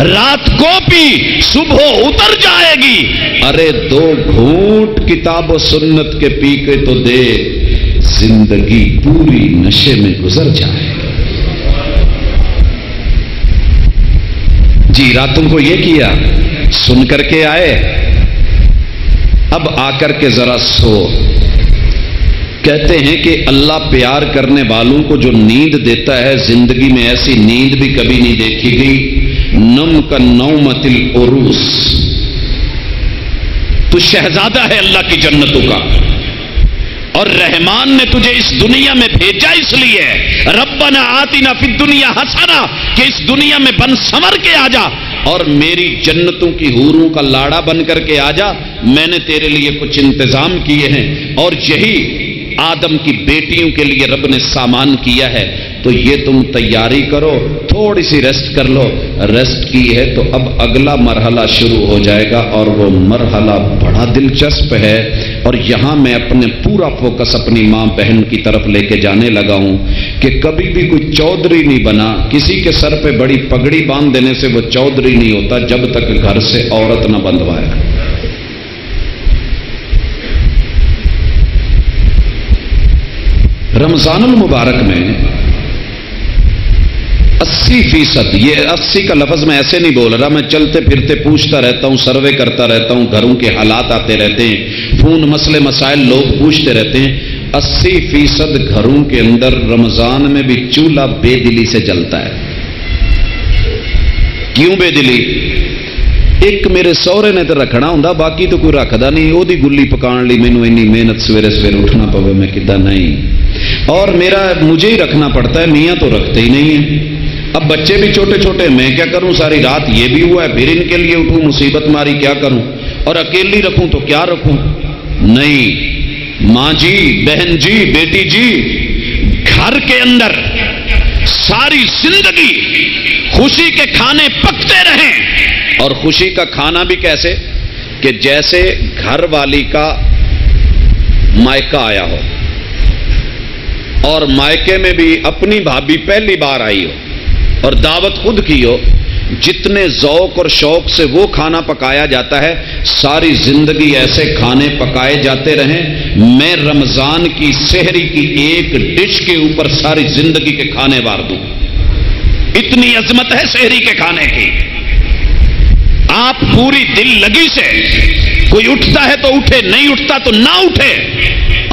رات کو پی صبح اتر جائے گی۔ ارے 2 گھونٹ کتاب و سنت کے پی کے تو دے، زندگی پوری نشے میں گزر جائے۔ جی راتوں کو یہ کیا، سن کر کے آئے، اب آ کر کے ذرا سو۔ کہتے ہیں کہ اللہ پیار کرنے والوں کو جو نیند دیتا ہے، زندگی میں ایسی نیند بھی کبھی نہیں دیکھی گئی۔ نم کا نومت العروس، تو شہزادہ ہے اللہ کی جنتوں کا، اور رحمان نے تجھے اس دنیا میں بھیجا اس لیے ربنا آتنا فی الدنیا حسنہ، کہ اس دنیا میں بن سنور کے آ جا اور میری جنتوں کی حوروں کا لاڑا بن کر کے آ جا۔ میں نے تیرے لیے کچھ انتظام کیے ہیں، اور یہی آدم کی بیٹیوں کے لیے رب نے سامان کیا ہے، تو یہ تم تیاری کرو، تھوڑی سی ریسٹ کر لو۔ ریسٹ کی ہے تو اب اگلا مرحلہ شروع ہو جائے گا، اور وہ مرحلہ بڑا دلچسپ ہے۔ اور یہاں میں اپنے پورا فوکس اپنی ماں بہن کی طرف لے کے جانے لگا ہوں کہ کبھی بھی کوئی چودھری نہیں بنا، کسی کے سر پہ بڑی پگڑی باندھ دینے سے وہ چودھری نہیں ہوتا جب تک گھر سے عورت نہ بندھوائے۔ رمضان المبارک میں 80%، یہ 80 کا لفظ میں ایسے نہیں بول رہا، میں چلتے پھرتے پوچھتا رہتا ہوں، سروے کرتا رہتا ہوں، گھروں کے حالات آتے رہتے ہیں، فون مسئلے مسائل لوگ پوچھتے رہتے ہیں۔ 80% گھروں کے اندر رمضان میں بھی چولہا بے دلی سے جلتا ہے۔ کیوں بے دلی؟ ایک میرے سہرے نے تو رکھنا ہوں، باقی تو کوئی رکھدا نہیں، وہ گلی پکان لی مینوں اینی محنت سویرے سویرے اٹھنا پوے، میں کدھا نہیں، اور مجھے ہی رکھنا پڑتا ہے، میاں تو رکھتے ہی نہیں ہیں۔ اب بچے بھی چھوٹے چھوٹے، میں کیا کروں، ساری رات یہ بھی ہوا ہے، پھر ان کے لیے اٹھوں، مصیبت ماری کیا کروں، اور اکیلی رکھوں تو کیا رکھوں؟ نہیں، ماں جی، بہن جی، بیٹی جی، گھر کے اندر ساری زندگی خوشی کے کھانے پکتے رہیں، اور خوشی کا کھانا بھی کیسے کہ جیسے گھر والی کا مائکہ آیا ہو، اور مائکے میں بھی اپنی بھابھی پہلی بار آئی ہو اور دعوت خود کی ہو، جتنے ذوق اور شوق سے وہ کھانا پکایا جاتا ہے، ساری زندگی ایسے کھانے پکائے جاتے رہیں، میں رمضان کی سحری کی ایک ڈش کے اوپر ساری زندگی کے کھانے وار دوں، اتنی عظمت ہے سحری کے کھانے کی۔ آپ پوری دل لگی سے، کوئی اٹھتا ہے تو اٹھے، نہیں اٹھتا تو نہ اٹھے،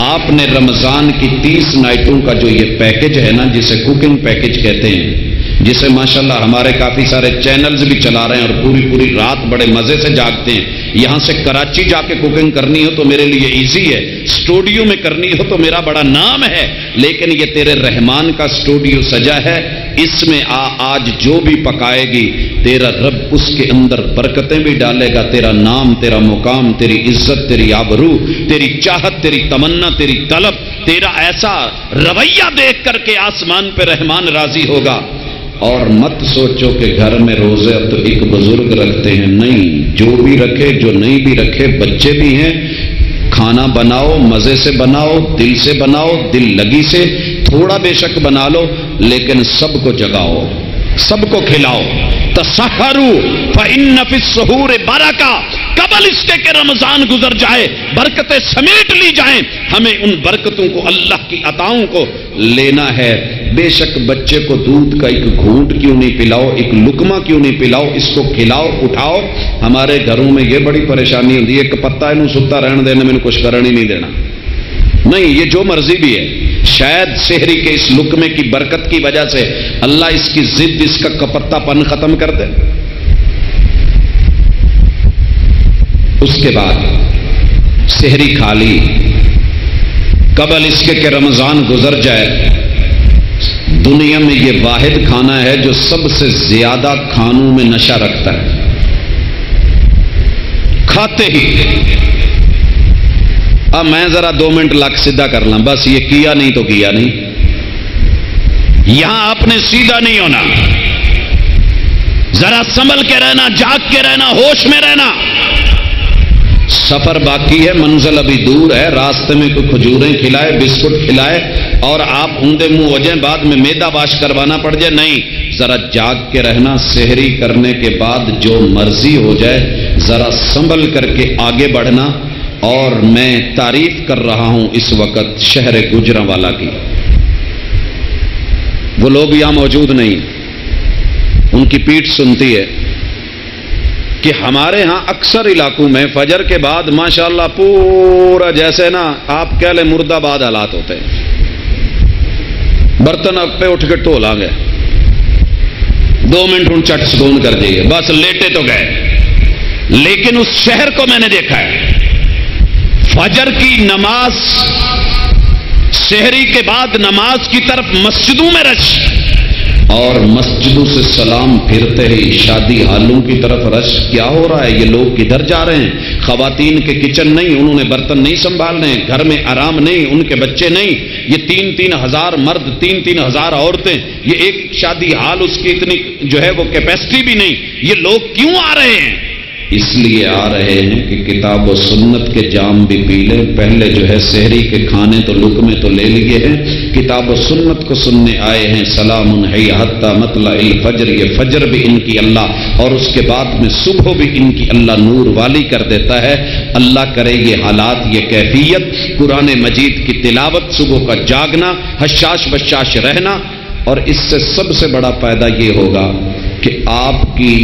آپ نے رمضان کی 30 نائٹوں کا جو یہ پیکج ہے نا، جسے کوکنگ پیکج کہتے ہیں، جسے ماشاءاللہ ہمارے کافی سارے چینلز بھی چلا رہے ہیں اور پوری رات بڑے مزے سے جاگتے ہیں، یہاں سے کراچی جا کے کوکنگ کرنی ہو تو میرے لیے ایزی ہے، اسٹوڈیو میں کرنی ہو تو میرا بڑا نام ہے، لیکن یہ تیرے رحمان کا اسٹوڈیو سجا ہے، اس میں آج جو بھی پکائے گی تیرا رب اس کے اندر برکتیں بھی ڈالے گا، تیرا نام، تیرا مقام، تیری عزت، تیری آبرو، تیری چاہت، تیری تمنا، تیری طلب، تیرا ایسا رویہ دیکھ کر کے آسمان پہ رحمان راضی ہوگا۔ اور مت سوچو کہ گھر میں روزے اب تو ایک بزرگ رکھتے ہیں، نہیں، جو بھی رکھے، جو نہیں بھی رکھے، بچے بھی ہیں، کھانا بناؤ، مزے سے بناؤ، دل سے بناؤ، دل لگی سے، تھوڑا بے شک بنا لو، لیکن سب کو جگاؤ، سب کو کھلاؤ۔ تسحروا فإن فی السحور برکہ، قبل اس کے کہ رمضان گزر جائے برکتیں سمیٹ لی جائیں، ہمیں ان برکتوں کو، اللہ کی عطاؤں کو لینا ہے۔ بے شک بچے کو دودھ کا ایک گھونٹ کیوں نہیں پلاؤ، ایک لقمہ کیوں نہیں پلاؤ، اس کو کھلاؤ، اٹھاؤ۔ ہمارے گھروں میں یہ بڑی پریشانی ہوتی ہے، ایک پتا انہوں ستا رہن دینا، میں نے کچھ کرن ہی نہیں دینا، نہیں، یہ جو مرضی بھی ہے، شاید سحری کے اس لقمے کی برکت کی وجہ سے اللہ اس کی ضد، اس کا کپتا پن ختم کر دے۔ اس کے بعد سحری کھا لی، قبل اس کے کہ رمضان گزر جائے۔ دنیا میں یہ واحد کھانا ہے جو سب سے زیادہ کھانوں میں نشہ رکھتا ہے، کھاتے ہی۔ اب میں ذرا 2 منٹ لک سیدھا کر لوں، بس یہ کیا نہیں تو کیا نہیں، یہاں آپ نے سیدھا نہیں ہونا، ذرا سنبھل کے رہنا، جاگ کے رہنا، ہوش میں رہنا۔ سفر باقی ہے، منزل ابھی دور ہے، راستے میں کوئی کھجوریں کھلائے، بسکٹ کھلائے اور آپ اوندے منہ ہو جائیں، بعد میں میدا واش کروانا پڑ جائے، نہیں، ذرا جاگ کے رہنا۔ سحری کرنے کے بعد جو مرضی ہو جائے، ذرا سنبھل کر کے آگے بڑھنا۔ اور میں تعریف کر رہا ہوں اس وقت شہر گوجرانوالا کی، وہ لوگ یہاں موجود نہیں، ان کی پیٹھ سنتی ہے کہ ہمارے ہاں اکثر علاقوں میں فجر کے بعد ماشاءاللہ پورا جیسے نا آپ کہہ لیں مرد آباد حالات ہوتے ہیں، برتن پہ اٹھ کے ٹو لیں گے، 2 منٹ ان چٹ سکون کر دیے، بس لیٹے تو گئے۔ لیکن اس شہر کو میں نے دیکھا ہے، فجر کی نماز، سحری کے بعد نماز کی طرف مسجدوں میں رش، اور مسجدوں سے سلام پھرتے ہی شادی ہالوں کی طرف رش۔ کیا ہو رہا ہے؟ یہ لوگ کدھر جا رہے ہیں؟ خواتین کے کچن نہیں، انہوں نے برتن نہیں سنبھالنے، گھر میں آرام نہیں، ان کے بچے نہیں، یہ 3-3 ہزار مرد، 3-3 ہزار عورتیں، یہ ایک شادی ہال، اس کی اتنی جو ہے وہ کیپیسٹی بھی نہیں۔ یہ لوگ کیوں آ رہے ہیں؟ اس لیے آ رہے ہیں کہ کتاب و سنت کے جام بھی پی لیں۔ پہلے جو ہے سحری کے کھانے تو لقمے تو لے لیے ہیں، کتاب و سنت کو سننے آئے ہیں۔ سلام ہے حتی مطلع الفجر، یہ فجر بھی ان کی اللہ، اور اس کے بعد میں صبح بھی ان کی اللہ نور والی کر دیتا ہے۔ اللہ کرے یہ حالات، یہ کیفیت، قرآن مجید کی تلاوت، صبح کا جاگنا، حشاش بشاش رہنا، اور اس سے سب سے بڑا فائدہ یہ ہوگا کہ آپ کی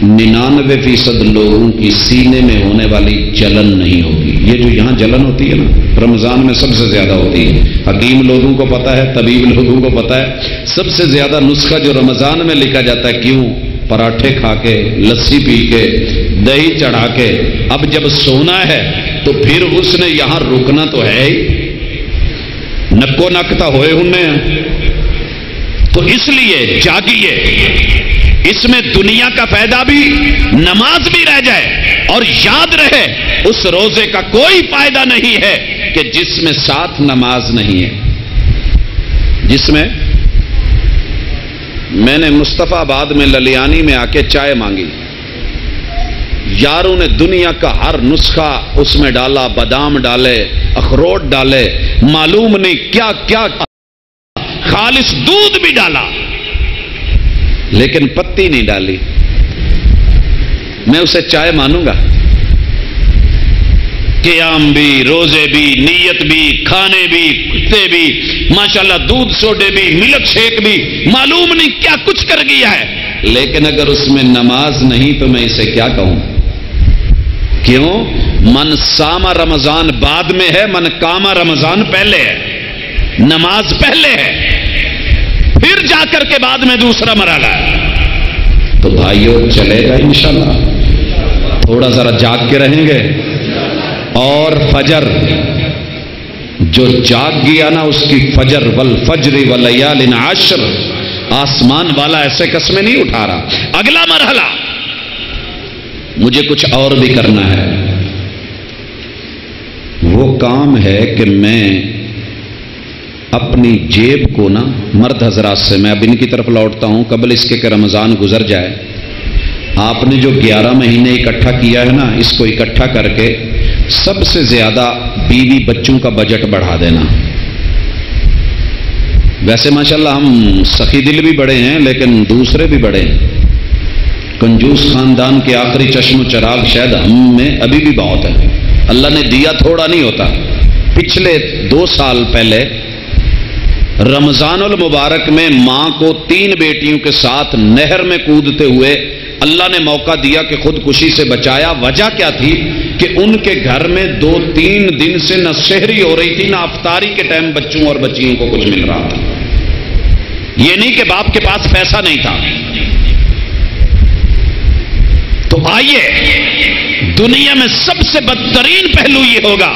99% لوگوں کی سینے میں ہونے والی جلن نہیں ہوگی۔ یہ جو یہاں جلن ہوتی ہے نا، رمضان میں سب سے زیادہ ہوتی ہے، حکیم لوگوں کو پتہ ہے، طبیب لوگوں کو پتہ ہے، سب سے زیادہ نسخہ جو رمضان میں لکھا جاتا ہے، کیوں؟ پراٹھے کھا کے، لسی پی کے، دہی چڑھا کے، اب جب سونا ہے تو پھر اس نے یہاں رکنا تو ہے ہی، نکو نکتا ہوئے ہونے ہیں۔ تو اس لیے جاگیے، اس میں دنیا کا فائدہ بھی، نماز بھی رہ جائے، اور یاد رہے اس روزے کا کوئی فائدہ نہیں ہے کہ جس میں ساتھ نماز نہیں ہے۔ جس میں میں نے مصطفیٰ آباد میں للیانی میں آ کے چائے مانگی، یاروں نے دنیا کا ہر نسخہ اس میں ڈالا، بادام ڈالے، اخروٹ ڈالے، معلوم نہیں کیا کیا، خالص دودھ بھی ڈالا لیکن پتی نہیں ڈالی۔ میں اسے چائے مانوں گا؟ قیام بھی، روزے بھی، نیت بھی، کھانے بھی، کتے بھی، ماشاءاللہ دودھ سوڈے بھی، ملک شیک بھی، معلوم نہیں کیا کچھ کر گیا ہے، لیکن اگر اس میں نماز نہیں تو میں اسے کیا کہوں؟ کیوں؟ من ساما رمضان بعد میں ہے، من کاما رمضان پہلے ہے، نماز پہلے ہے، پھر جا کر کے بعد میں دوسرا مرحلہ ہے۔ تو بھائیوں چلے گا انشاءاللہ، تھوڑا ذرا جاگ کے رہیں گے، اور فجر جو جاگ گیا نا اس کی فجر، والفجر ولیال عشر، آسمان والا ایسے قسمیں نہیں اٹھا رہا۔ اگلا مرحلہ مجھے کچھ اور بھی کرنا ہے، وہ کام ہے کہ میں اپنی جیب کو نا، مرد حضرات سے میں اب ان کی طرف لوٹتا ہوں، قبل اس کے کہ رمضان گزر جائے، آپ نے جو 11 مہینے اکٹھا کیا ہے نا، اس کو اکٹھا کر کے سب سے زیادہ بیوی بچوں کا بجٹ بڑھا دینا۔ ویسے ماشاءاللہ ہم سخی دل بھی بڑے ہیں لیکن دوسرے بھی بڑے ہیں، کنجوس خاندان کے آخری چشم و چراغ شاید ہم میں ابھی بھی بہت ہے، اللہ نے دیا تھوڑا نہیں ہوتا۔ پچھلے 2 سال پہلے رمضان المبارک میں ماں کو 3 بیٹیوں کے ساتھ نہر میں کودتے ہوئے اللہ نے موقع دیا کہ خودکشی سے بچایا۔ وجہ کیا تھی کہ ان کے گھر میں 2-3 دن سے نہ سحری ہو رہی تھی نہ افطاری کے ٹائم بچوں اور بچیوں کو کچھ مل رہا تھا۔ یہ نہیں کہ باپ کے پاس پیسہ نہیں تھا۔ تو آئیے، دنیا میں سب سے بدترین پہلو یہ ہوگا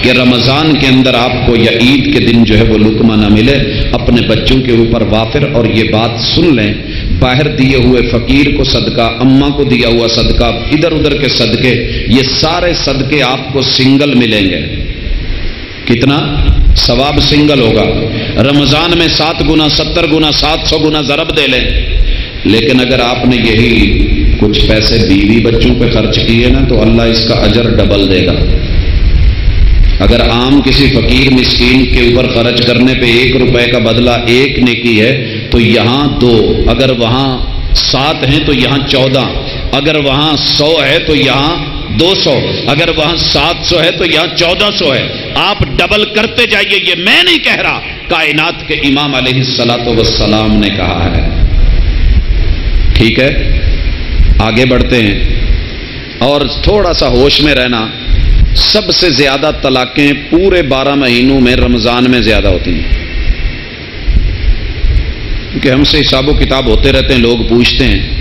کہ رمضان کے اندر آپ کو یا عید کے دن جو ہے وہ لقمہ نہ ملے، اپنے بچوں کے اوپر وافر۔ اور یہ بات سن لیں، باہر دیے ہوئے فقیر کو صدقہ، اماں کو دیا ہوا صدقہ، ادھر ادھر کے صدقے، یہ سارے صدقے آپ کو سنگل ملیں گے۔ کتنا ثواب سنگل ہوگا؟ رمضان میں 7 گنا، 70 گنا، 700 گنا ضرب دے لیں۔ لیکن اگر آپ نے یہی کچھ پیسے بیوی بچوں پہ خرچ کیے نا تو اللہ اس کا اجر ڈبل دے گا۔ اگر عام کسی فقیر مسکین کے اوپر خرچ کرنے پہ 1 روپے کا بدلہ 1 نیکی ہے تو یہاں 2، اگر وہاں 7 ہیں تو یہاں 14، اگر وہاں 100 ہے تو یہاں 200، اگر وہاں 700 ہے تو یہاں 1400 ہے۔ آپ ڈبل کرتے جائیے، یہ میں نہیں کہہ رہا، کائنات کے امام علیہ الصلوۃ والسلام نے کہا ہے۔ ٹھیک ہے، آگے بڑھتے ہیں، اور تھوڑا سا ہوش میں رہنا۔ سب سے زیادہ طلاقیں پورے 12 مہینوں میں رمضان میں زیادہ ہوتی ہیں، کیونکہ ہم سے حساب و کتاب ہوتے رہتے ہیں، لوگ پوچھتے ہیں۔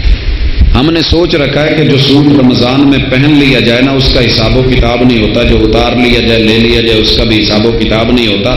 ہم نے سوچ رکھا ہے کہ جو سوٹ رمضان میں پہن لیا جائے نا اس کا حساب و کتاب نہیں ہوتا، جو اتار لیا جائے لے لیا جائے اس کا بھی حساب و کتاب نہیں ہوتا۔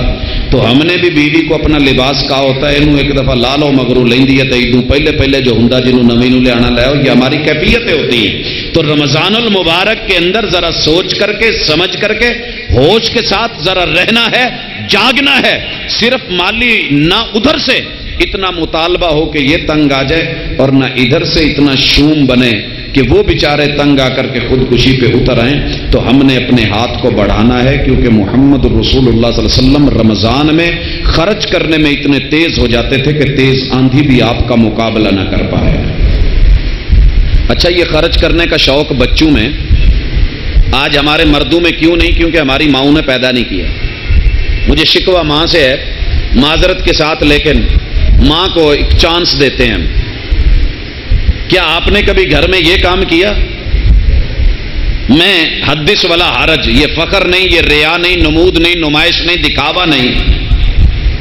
تو ہم نے بھی بیوی کو اپنا لباس کہا ہوتا ہے، انہوں ایک دفعہ لا لو مگرو لیندی ہے تیدوں پہلے جو ہوندا جنہوں نویں نوں لے آنا لاؤ، یہ ہماری کیفیتیں ہوتی ہیں۔ تو رمضان المبارک کے اندر ذرا سوچ کر کے، سمجھ کر کے، ہوش کے ساتھ ذرا رہنا ہے، جاگنا ہے۔ صرف مالی نہ ادھر سے اتنا مطالبہ ہو کہ یہ تنگ آ جائے، اور نہ ادھر سے اتنا شوم بنے کہ وہ بیچارے تنگ آ کر کے خودکشی پہ اتر آئیں۔ تو ہم نے اپنے ہاتھ کو بڑھانا ہے، کیونکہ محمد رسول اللہ صلی اللہ علیہ وسلم رمضان میں خرچ کرنے میں اتنے تیز ہو جاتے تھے کہ تیز آندھی بھی آپ کا مقابلہ نہ کر پائے۔ اچھا، یہ خرچ کرنے کا شوق بچوں میں آج ہمارے مردوں میں کیوں نہیں؟ کیونکہ ہماری ماؤں نے پیدا نہیں کیا۔ مجھے شکوہ ماں سے ہے، معذرت کے ساتھ، لیکن ماں کو ایک چانس دیتے ہیں۔ کیا آپ نے کبھی گھر میں یہ کام کیا؟ میں حدث ولا حرج، یہ فخر نہیں، یہ ریا نہیں، نمود نہیں، نمائش نہیں، دکھاوا نہیں،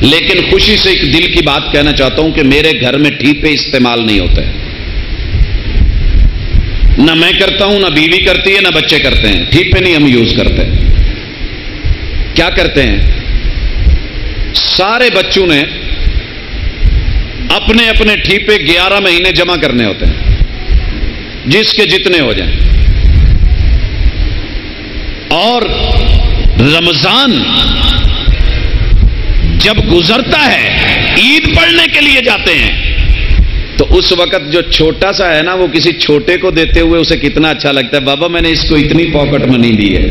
لیکن خوشی سے ایک دل کی بات کہنا چاہتا ہوں کہ میرے گھر میں ٹھیپے استعمال نہیں ہوتے۔ نہ میں کرتا ہوں، نہ بیوی کرتی ہے، نہ بچے کرتے ہیں. ٹھیپے نہیں ہم یوز کرتے. کیا کرتے ہیں؟ سارے بچوں نے اپنے اپنے ٹھیپے 11 مہینے جمع کرنے ہوتے ہیں، جس کے جتنے ہو جائیں. اور رمضان جب گزرتا ہے، عید پڑھنے کے لیے جاتے ہیں، تو اس وقت جو چھوٹا سا ہے نا، وہ کسی چھوٹے کو دیتے ہوئے اسے کتنا اچھا لگتا ہے. بابا میں نے اس کو اتنی پاکٹ منی دی ہے،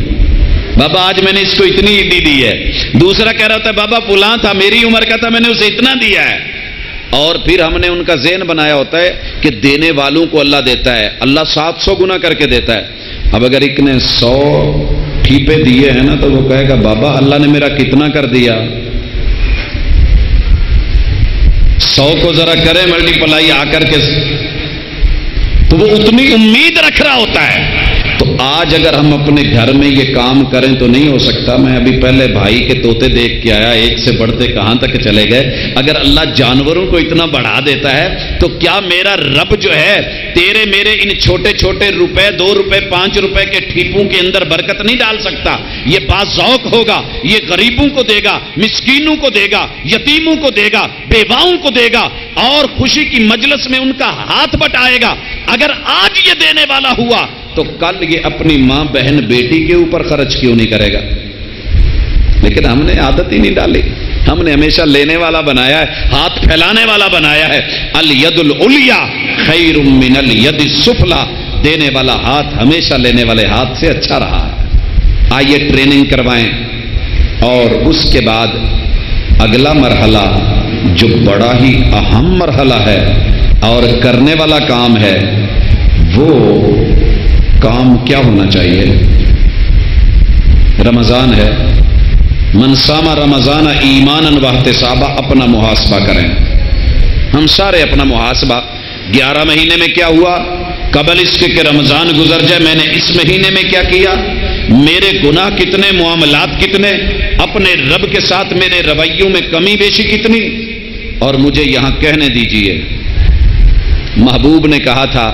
بابا آج میں نے اس کو اتنی عیدی دی ہے. دوسرا کہہ رہا ہوتا ہے بابا فلاں تھا میری عمر کا تھا، میں نے اسے اتنا دیا ہے. اور پھر ہم نے ان کا ذہن بنایا ہوتا ہے کہ دینے والوں کو اللہ دیتا ہے، اللہ 700 گنا کر کے دیتا ہے. اب اگر ایک نے 100 ٹھیپے دیے ہیں نا، تو وہ کہے گا بابا اللہ نے میرا کتنا کر دیا. 100 کو ذرا کرے ملٹیپلائی آ کر کے، تو وہ اتنی امید رکھ رہا ہوتا ہے. تو آج اگر ہم اپنے گھر میں یہ کام کریں تو نہیں ہو سکتا. میں ابھی پہلے بھائی کے طوطے دیکھ کے آیا، ایک سے بڑھتے کہاں تک چلے گئے. اگر اللہ جانوروں کو اتنا بڑھا دیتا ہے تو کیا میرا رب جو ہے تیرے میرے ان چھوٹے چھوٹے روپے، 2 روپے 5 روپے کے ٹھیپوں کے اندر برکت نہیں ڈال سکتا؟ یہ باذوق ہوگا، یہ غریبوں کو دے گا، مسکینوں کو دے گا، یتیموں کو دے گا، بیواؤں کو دے گا، اور خوشی کی مجلس میں ان کا ہاتھ بٹائے گا. اگر آج یہ دینے والا ہوا تو کل یہ اپنی ماں بہن بیٹی کے اوپر خرچ کیوں نہیں کرے گا؟ لیکن ہم نے عادت ہی نہیں ڈالی. ہم نے ہمیشہ لینے والا بنایا ہے، ہاتھ پھیلانے والا بنایا ہے. الید العلیا خیر من الید السفلی، دینے والا ہاتھ ہمیشہ لینے والے ہاتھ سے اچھا رہا ہے. آئیے ٹریننگ کروائیں. اور اس کے بعد اگلا مرحلہ جو بڑا ہی اہم مرحلہ ہے اور کرنے والا کام ہے، وہ کام کیا ہونا چاہیے؟ رمضان ہے. من صام رمضان ایمانا واحتسابا، اپنا محاسبہ کریں. ہم سارے اپنا محاسبہ. 11 مہینے میں کیا ہوا؟ قبل اس کے کہ رمضان گزر جائے میں نے اس مہینے میں کیا کیا؟ میرے گناہ کتنے، معاملات کتنے، اپنے رب کے ساتھ میرے رویوں میں کمی بیشی کتنی. اور مجھے یہاں کہنے دیجئے، محبوب نے کہا تھا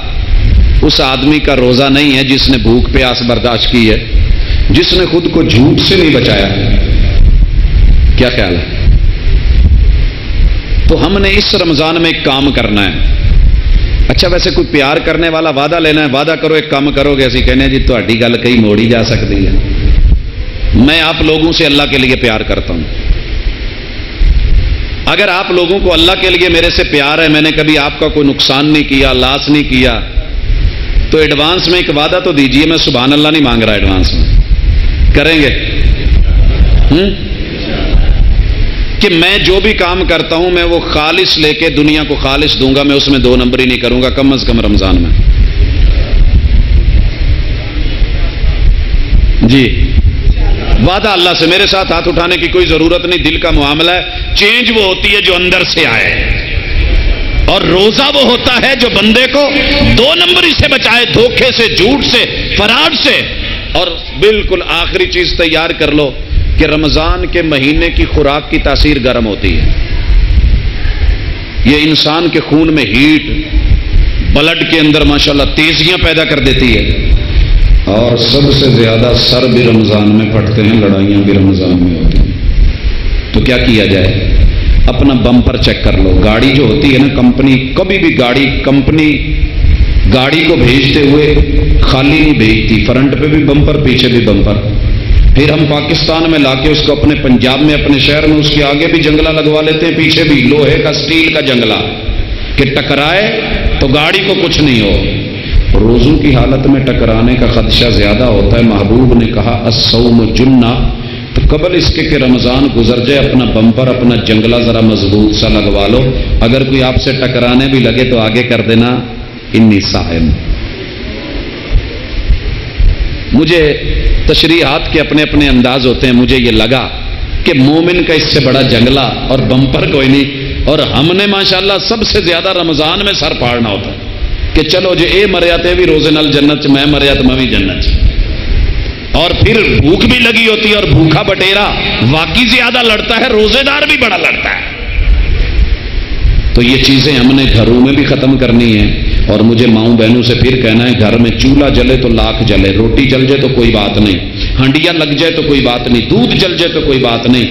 اس آدمی کا روزہ نہیں ہے جس نے بھوک پیاس برداشت کی ہے، جس نے خود کو جھوٹ سے نہیں بچایا. کیا خیال ہے؟ تو ہم نے اس رمضان میں ایک کام کرنا ہے. اچھا ویسے کوئی پیار کرنے والا وعدہ لینا ہے، وعدہ کرو ایک کام کرو گے. اسی کہنے جی تہاڈی گل کئی موڑی جا سکتی ہے. میں آپ لوگوں سے اللہ کے لیے پیار کرتا ہوں. اگر آپ لوگوں کو اللہ کے لیے میرے سے پیار ہے، میں نے کبھی آپ کا کوئی نقصان نہیں کیا، لاس نہیں کیا، تو ایڈوانس میں ایک وعدہ تو دیجئے. میں سبحان اللہ نہیں مانگ رہا، ایڈوانس میں کریں گے کہ میں جو بھی کام کرتا ہوں میں وہ خالص لے کے دنیا کو خالص دوں گا. میں اس میں 2 نمبر ہی نہیں کروں گا، کم از کم رمضان میں. جی وعدہ اللہ سے، میرے ساتھ ہاتھ اٹھانے کی کوئی ضرورت نہیں. دل کا معاملہ ہے. چینج وہ ہوتی ہے جو اندر سے آئے، اور روزہ وہ ہوتا ہے جو بندے کو 2 نمبری سے بچائے، دھوکے سے، جھوٹ سے، فراڈ سے. اور بالکل آخری چیز تیار کر لو کہ رمضان کے مہینے کی خوراک کی تاثیر گرم ہوتی ہے. یہ انسان کے خون میں ہیٹ، بلڈ کے اندر ماشاءاللہ تیزیاں پیدا کر دیتی ہے. اور سب سے زیادہ سر بھی رمضان میں پھٹتے ہیں، لڑائیاں بھی رمضان میں ہوتی ہیں. تو کیا کیا جائے؟ اپنا بمپر چیک کر لو. گاڑی جو ہوتی ہے نا، کمپنی کبھی بھی کمپنی گاڑی کو بھیجتے ہوئے خالی نہیں بھیجتی، فرنٹ پہ بھی بمپر، پیچھے بھی بمپر. پھر ہم پاکستان میں لا کے اس کو اپنے پنجاب میں اپنے شہر میں اس کے آگے بھی جنگلہ لگوا لیتے ہیں، پیچھے بھی لوہے کا سٹیل کا جنگلہ، کہ ٹکرائے تو گاڑی کو کچھ نہیں ہو. روزوں کی حالت میں ٹکرانے کا خدشہ زیادہ ہوتا ہے. محبوب نے کہا الصوم جنہ. تو قبل اس کے کہ رمضان گزر جائے اپنا بمپر، اپنا جنگلہ ذرا مضبوط سا لگوا لو. اگر کوئی آپ سے ٹکرانے بھی لگے تو آگے کر دینا انی صائم. مجھے تشریحات کے اپنے اپنے انداز ہوتے ہیں. مجھے یہ لگا کہ مومن کا اس سے بڑا جنگلہ اور بمپر کوئی نہیں. اور ہم نے ماشاءاللہ سب سے زیادہ رمضان میں سر پاڑنا ہوتا ہے کہ چلو جی اے مریا تے بھی روزے نال جنت، میں مریا تو میں بھی جنت. اور پھر بھوک بھی لگی ہوتی ہے، اور بھوکا بٹیرا واقعی زیادہ لڑتا ہے، روزے دار بھی بڑا لڑتا ہے. تو یہ چیزیں ہم نے گھروں میں بھی ختم کرنی ہیں، اور مجھے ماؤں بہنوں سے پھر کہنا ہے، گھر میں چولہا جلے تو لاکھ جلے، روٹی جل جائے تو کوئی بات نہیں، ہنڈیا لگ جائے تو کوئی بات نہیں، دودھ جل جائے تو کوئی بات نہیں،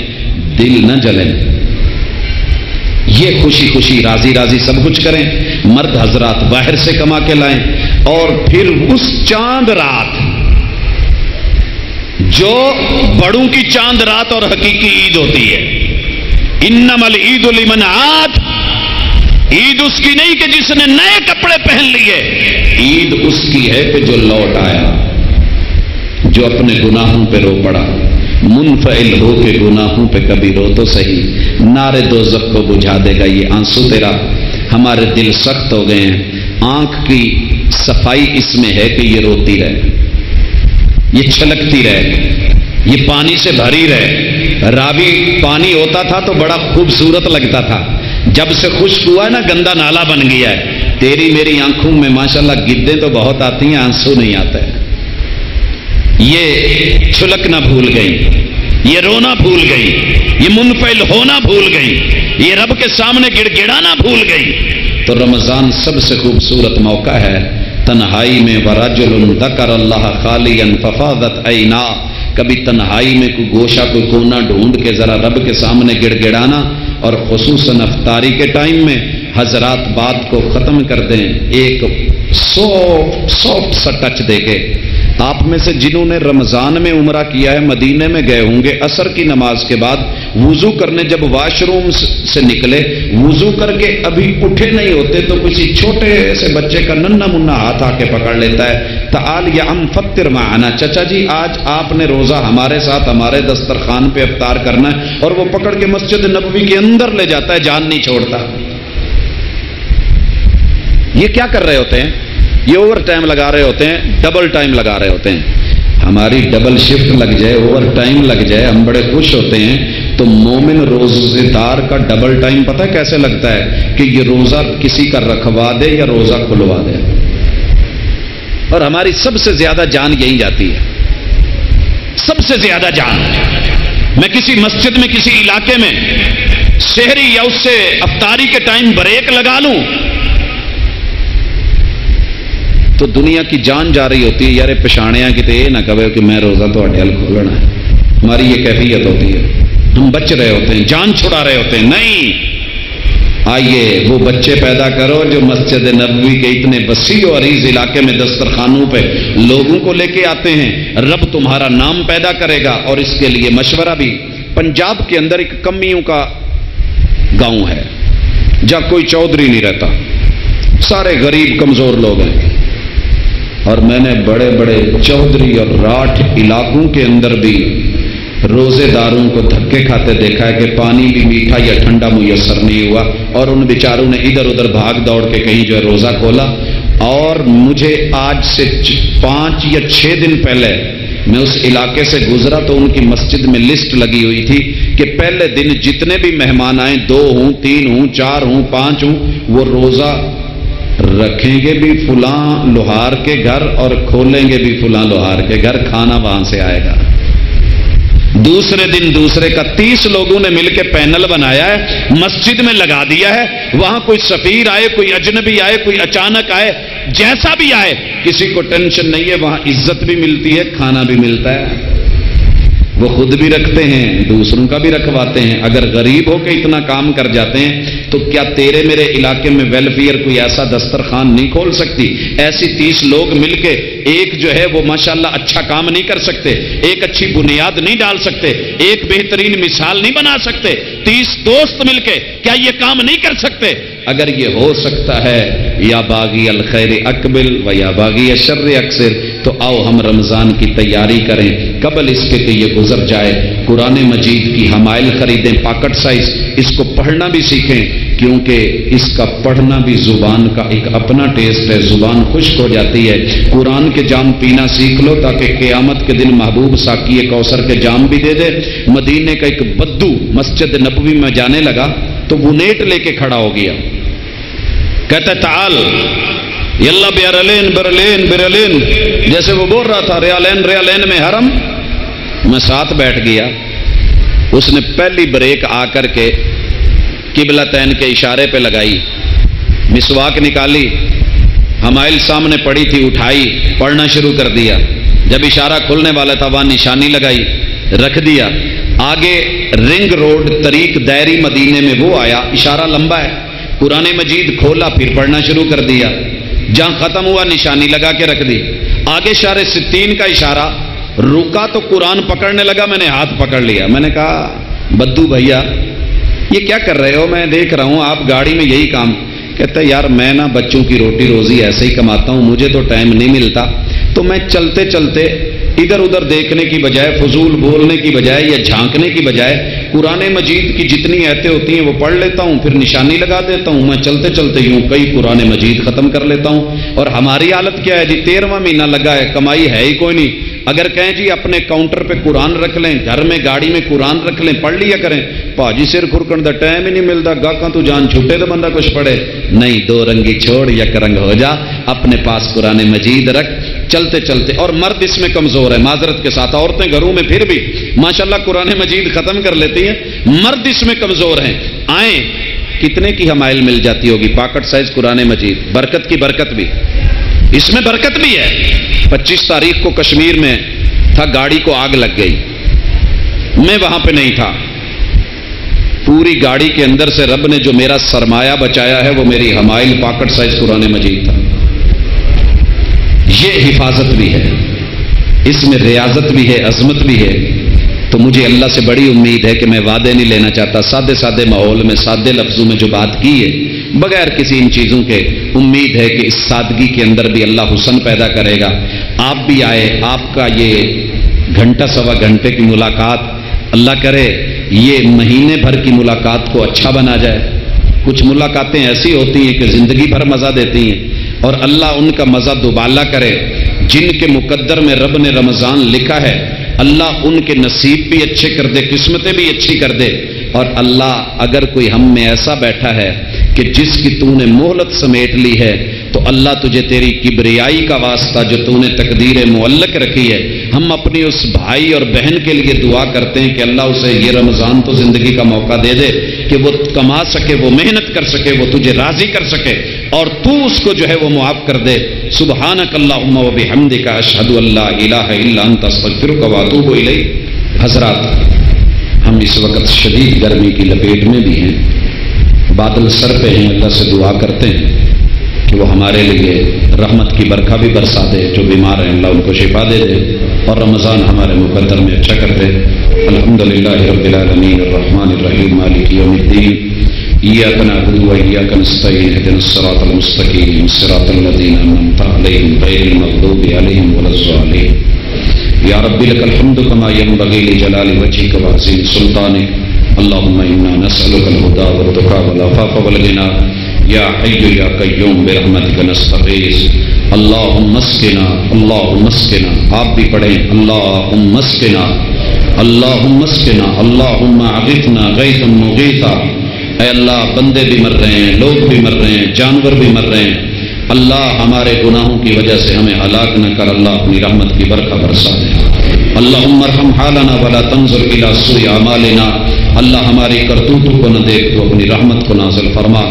دل نہ جلے۔ یہ خوشی خوشی راضی راضی سب کچھ کریں۔ مرد حضرات باہر سے کما کے لائیں، اور پھر اس چاند رات جو بڑوں کی چاند رات اور حقیقی عید ہوتی ہے، انما العید لمن عاد، عید اس کی نہیں کہ جس نے نئے کپڑے پہن لیے، عید اس کی ہے کہ جو لوٹ آیا، جو اپنے گناہوں پہ رو پڑا، منفعل ہو کے گناہوں پہ کبھی رو تو صحیح، نارے دوزخ کو بجھا دے گا یہ آنسو تیرا۔ ہمارے دل سخت ہو گئے ہیں، آنکھ کی صفائی اس میں ہے کہ یہ روتی رہے، یہ چھلکتی رہے، یہ پانی سے بھری رہے۔ راوی پانی ہوتا تھا تو بڑا خوبصورت لگتا تھا، جب سے خشک ہوا ہے نا گندا نالا بن گیا ہے۔ تیری میری آنکھوں میں ماشاءاللہ گدیں تو بہت آتی ہیں، آنسو نہیں آتا ہے۔ یہ چھلکنا بھول گئی، یہ رونا بھول گئی، یہ منفعل ہونا بھول گئی، یہ رب کے سامنے گڑ گڑانا بھول گئی۔ تو رمضان سب سے خوبصورت موقع ہے، تنہائی میں وَرَجُلٌ ذَكَرَ اللَّهَ خَالِيًا فَفَاضَتْ عَيْنَاهُ، کبھی تنہائی میں کوئی گوشہ کوئی کونا ڈھونڈ کے ذرا رب کے سامنے گڑ گڑانا، اور خصوصاً افطاری کے ٹائم میں حضرات بات کو ختم کر دیں ایک سافٹ سا ٹچ دے کے۔ آپ میں سے جنہوں نے رمضان میں عمرہ کیا ہے مدینے میں گئے ہوں گے، عصر کی نماز کے بعد وضو کرنے جب واش روم سے نکلے، وضو کر کے ابھی اٹھے نہیں ہوتے تو کسی چھوٹے سے بچے کا ننھا منا ہاتھ آ کے پکڑ لیتا ہے، تعال یا ام فطر معنا، چچا جی آج آپ نے روزہ ہمارے ساتھ ہمارے دسترخوان پہ افطار کرنا ہے، اور وہ پکڑ کے مسجد نبوی کے اندر لے جاتا ہے، جان نہیں چھوڑتا۔ یہ کیا کر رہے ہوتے ہیں؟ یہ اوور ٹائم لگا رہے ہوتے ہیں، ڈبل ٹائم لگا رہے ہوتے ہیں۔ ہماری ڈبل شفٹ لگ جائے، اوور ٹائم لگ جائے، ہم بڑے خوش ہوتے ہیں۔ تو مومن روزے دار کا ڈبل ٹائم پتہ ہے کیسے لگتا ہے؟ کہ یہ روزہ کسی کا رکھوا دے یا روزہ کھلوا دے، اور ہماری سب سے زیادہ جان یہی جاتی ہے، سب سے زیادہ جان۔ میں کسی مسجد میں کسی علاقے میں سحری یا اس سے افطاری کے ٹائم بریک لگا لوں تو دنیا کی جان جا رہی ہوتی ہے، یار پچھاڑیاں کتے یہ نہ کہو کہ میں روزہ تو اڈیل کھولنا ہے، ہماری یہ کیفیت ہوتی ہے، ہم بچ رہے ہوتے ہیں، جان چھڑا رہے ہوتے ہیں۔ نہیں، آئیے وہ بچے پیدا کرو جو مسجد نبوی کے اتنے وسیع و عریض علاقے میں دسترخوانوں پہ لوگوں کو لے کے آتے ہیں، رب تمہارا نام پیدا کرے گا۔ اور اس کے لیے مشورہ بھی، پنجاب کے اندر ایک کمیوں کا گاؤں ہے جہاں کوئی چودھری نہیں رہتا، سارے غریب کمزور لوگ ہیں، اور میں نے بڑے بڑے چودھری اور راٹھ علاقوں کے اندر بھی روزے داروں کو دھکے کھاتے دیکھا ہے کہ پانی بھی میٹھا یا ٹھنڈا میسر نہیں ہوا، اور ان بیچاروں نے ادھر ادھر بھاگ دوڑ کے کہیں جو ہے روزہ کھولا۔ اور مجھے آج سے 5 یا 6 دن پہلے میں اس علاقے سے گزرا تو ان کی مسجد میں لسٹ لگی ہوئی تھی کہ پہلے دن جتنے بھی مہمان آئیں، 2 ہوں 3 ہوں 4 ہوں 5 ہوں، وہ روزہ رکھیں گے بھی فلاں لوہار کے گھر اور کھولیں گے بھی فلاں لوہار کے گھر، کھانا وہاں سے آئے گا۔ دوسرے دن دوسرے کا 30 لوگوں نے مل کے پینل بنایا ہے، مسجد میں لگا دیا ہے، وہاں کوئی سفیر آئے، کوئی اجنبی آئے، کوئی اچانک آئے، جیسا بھی آئے کسی کو ٹینشن نہیں ہے، وہاں عزت بھی ملتی ہے، کھانا بھی ملتا ہے۔ وہ خود بھی رکھتے ہیں، دوسروں کا بھی رکھواتے ہیں۔ اگر غریب ہو کے اتنا کام کر جاتے ہیں تو کیا تیرے میرے علاقے میں ویلفیئر کوئی ایسا دسترخوان نہیں کھول سکتی؟ ایسی 30 لوگ مل کے ایک جو ہے وہ ماشاءاللہ اچھا کام نہیں کر سکتے، ایک اچھی بنیاد نہیں ڈال سکتے، ایک بہترین مثال نہیں بنا سکتے؟ 30 دوست مل کے کیا یہ کام نہیں کر سکتے؟ اگر یہ ہو سکتا ہے، یا باغی الخیر اقبل و یا باغی الشر اکثر، تو آؤ ہم رمضان کی تیاری کریں قبل اس کے کہ یہ گزر جائے۔ قرآن مجید کی حمائل خریدیں پاکٹ سائز، اس کو پڑھنا بھی سیکھیں، کیونکہ اس کا پڑھنا بھی زبان کا ایک اپنا ٹیسٹ ہے، زبان خشک ہو جاتی ہے۔ قرآن کے جام پینا سیکھ لو تاکہ قیامت کے دن محبوب ساقی کوثر کے جام بھی دے دے۔ مدینے کا ایک بدو مسجد نبوی میں جانے لگا تو وہ نیٹ لے کے کھڑا ہو گیا، کہتا تعال یلا بیرلین برلین برلین، جیسے وہ بول رہا تھا ریالین ریالین میں حرم، میں ساتھ بیٹھ گیا۔ اس نے پہلی بریک آ کر کے قبلتین کے اشارے پہ لگائی، مسواک نکالی، حمائل سامنے پڑی تھی، اٹھائی، پڑھنا شروع کر دیا۔ جب اشارہ کھلنے والا تھا وہاں نشانی لگائی، رکھ دیا۔ آگے رنگ روڈ طریق دائری مدینے میں وہ آیا، اشارہ لمبا ہے، قرآن مجید کھولا، پھر پڑھنا شروع کر دیا۔ جہاں ختم ہوا نشانی لگا کے رکھ دی۔ آگے شارع ستین کا اشارہ، رکا تو قرآن پکڑنے لگا، میں نے ہاتھ پکڑ لیا۔ میں نے کہا بدو بھیا یہ کیا کر رہے ہو؟ میں دیکھ رہا ہوں آپ گاڑی میں یہی کام۔ کہتا ہے یار میں نا بچوں کی روٹی روزی ایسے ہی کماتا ہوں، مجھے تو ٹائم نہیں ملتا، تو میں چلتے چلتے ادھر ادھر دیکھنے کی بجائے، فضول بولنے کی بجائے یا جھانکنے کی بجائے قرآن مجید کی جتنی آیتیں ہوتی ہیں وہ پڑھ لیتا ہوں، پھر نشانی لگا دیتا ہوں۔ میں چلتے چلتے یوں کئی قرآن مجید ختم کر لیتا ہوں۔ اور ہماری حالت کیا ہے جی؟ 13واں مہینہ لگا ہے، کمائی ہے ہی کوئی نہیں۔ اگر کہیں جی اپنے کاؤنٹر پہ قرآن رکھ لیں، گھر میں گاڑی میں قرآن رکھ لیں، پڑھ لیا کریں، پاجی سر کھرکن دا ٹائم ہی نہیں ملتا، گاہکاں تو جان چھوٹے تو بندہ کچھ پڑھے نہیں۔ دو رنگی چھوڑ یک رنگ ہو جا، اپنے پاس قرآن مجید رکھ، چلتے چلتے۔ اور مرد اس میں کمزور ہے، معذرت کے ساتھ، عورتیں گھروں میں پھر بھی ماشاءاللہ قرآن مجید ختم کر لیتی ہیں، مرد اس میں کمزور ہیں۔ آئیں کتنے کی حمائل مل جاتی ہوگی؟ پاکٹ سائز قرآن مجید، برکت کی برکت بھی اس میں، برکت بھی ہے۔ 25 تاریخ کو کشمیر میں تھا، گاڑی کو آگ لگ گئی، میں وہاں پہ نہیں تھا۔ پوری گاڑی کے اندر سے رب نے جو میرا سرمایہ بچایا ہے وہ میری حمائل پاکٹ سائز قرآن مجید تھا۔ یہ حفاظت بھی ہے، اس میں ریاضت بھی ہے، عظمت بھی ہے۔ تو مجھے اللہ سے بڑی امید ہے کہ میں وعدے نہیں لینا چاہتا، سادے سادے ماحول میں سادے لفظوں میں جو بات کی ہے بغیر کسی ان چیزوں کے، امید ہے کہ اس سادگی کے اندر بھی اللہ حسن پیدا کرے گا۔ آپ بھی آئے، آپ کا یہ گھنٹہ سوا گھنٹے کی ملاقات اللہ کرے یہ مہینے بھر کی ملاقات کو اچھا بنا جائے۔ کچھ ملاقاتیں ایسی ہوتی ہیں کہ زندگی بھر مزہ دیتی ہیں، اور اللہ ان کا مزہ دوبالا کرے۔ جن کے مقدر میں رب نے رمضان لکھا ہے اللہ ان کے نصیب بھی اچھے کر دے، قسمتیں بھی اچھی کر دے۔ اور اللہ اگر کوئی ہم میں ایسا بیٹھا ہے کہ جس کی تو نے مہلت سمیٹ لی ہے تو اللہ تجھے تیری کبریائی کا واسطہ جو تو نے تقدیر معلق رکھی ہے، ہم اپنی اس بھائی اور بہن کے لیے دعا کرتے ہیں کہ اللہ اسے یہ رمضان تو زندگی کا موقع دے دے کہ وہ کما سکے، وہ محنت کر سکے، وہ تجھے راضی کر سکے، اور تو اس کو جو ہے وہ معاف کر دے۔ سبحانک اللہم و بحمدک، اشہد ان لا الہ الا انت، استغفرک و اتوب الیک۔ حضرات، ہم اس وقت شدید گرمی کی لپیٹ میں بھی ہیں، بادل سر پہ ہیں، اللہ سے دعا کرتے ہیں کہ وہ ہمارے لیے رحمت کی برکھا بھی برسا دے، جو بیمار ہیں اللہ ان کو شفا دے دے، اور رمضان ہمارے مقدر میں اچھا کر دے۔ الحمدللہ رب العالمین الرحمن الرحیم مالک یوم الدین، ایاک نعبد و ایاک نستعین، اہدنا الصراط المستقیم، صراط الذین انعمت علیہم غیر المغضوب علیہم ولا الضالین۔ یا رب لک الحمد کما ینبغی لجلال وجہک وعظیم سلطانک، اللہم انا نسألک الہدی والتقی والعفاف والغنی، یا حی یا قیوم برحمتک نستغیث، اللہم اسقنا، اللہم اسقنا۔ آپ بھی پڑھیں اللہم اسقنا، اللہم اسقنا، اللہم اغثنا غیثا مغیثا۔ اے اللہ، بندے بھی مر رہے ہیں، لوگ بھی مر رہے ہیں، جانور بھی مر رہے ہیں، اللہ ہمارے گناہوں کی وجہ سے ہمیں ہلاک نہ کر، اللہ اپنی رحمت کی برکہ برسا دے۔ اللہم ارحم حالنا ولا تنظر الی سوء اعمالنا، اللہ ہماری کرتوتوں کو نہ دیکھ، تو اپنی رحمت کو نازل فرما۔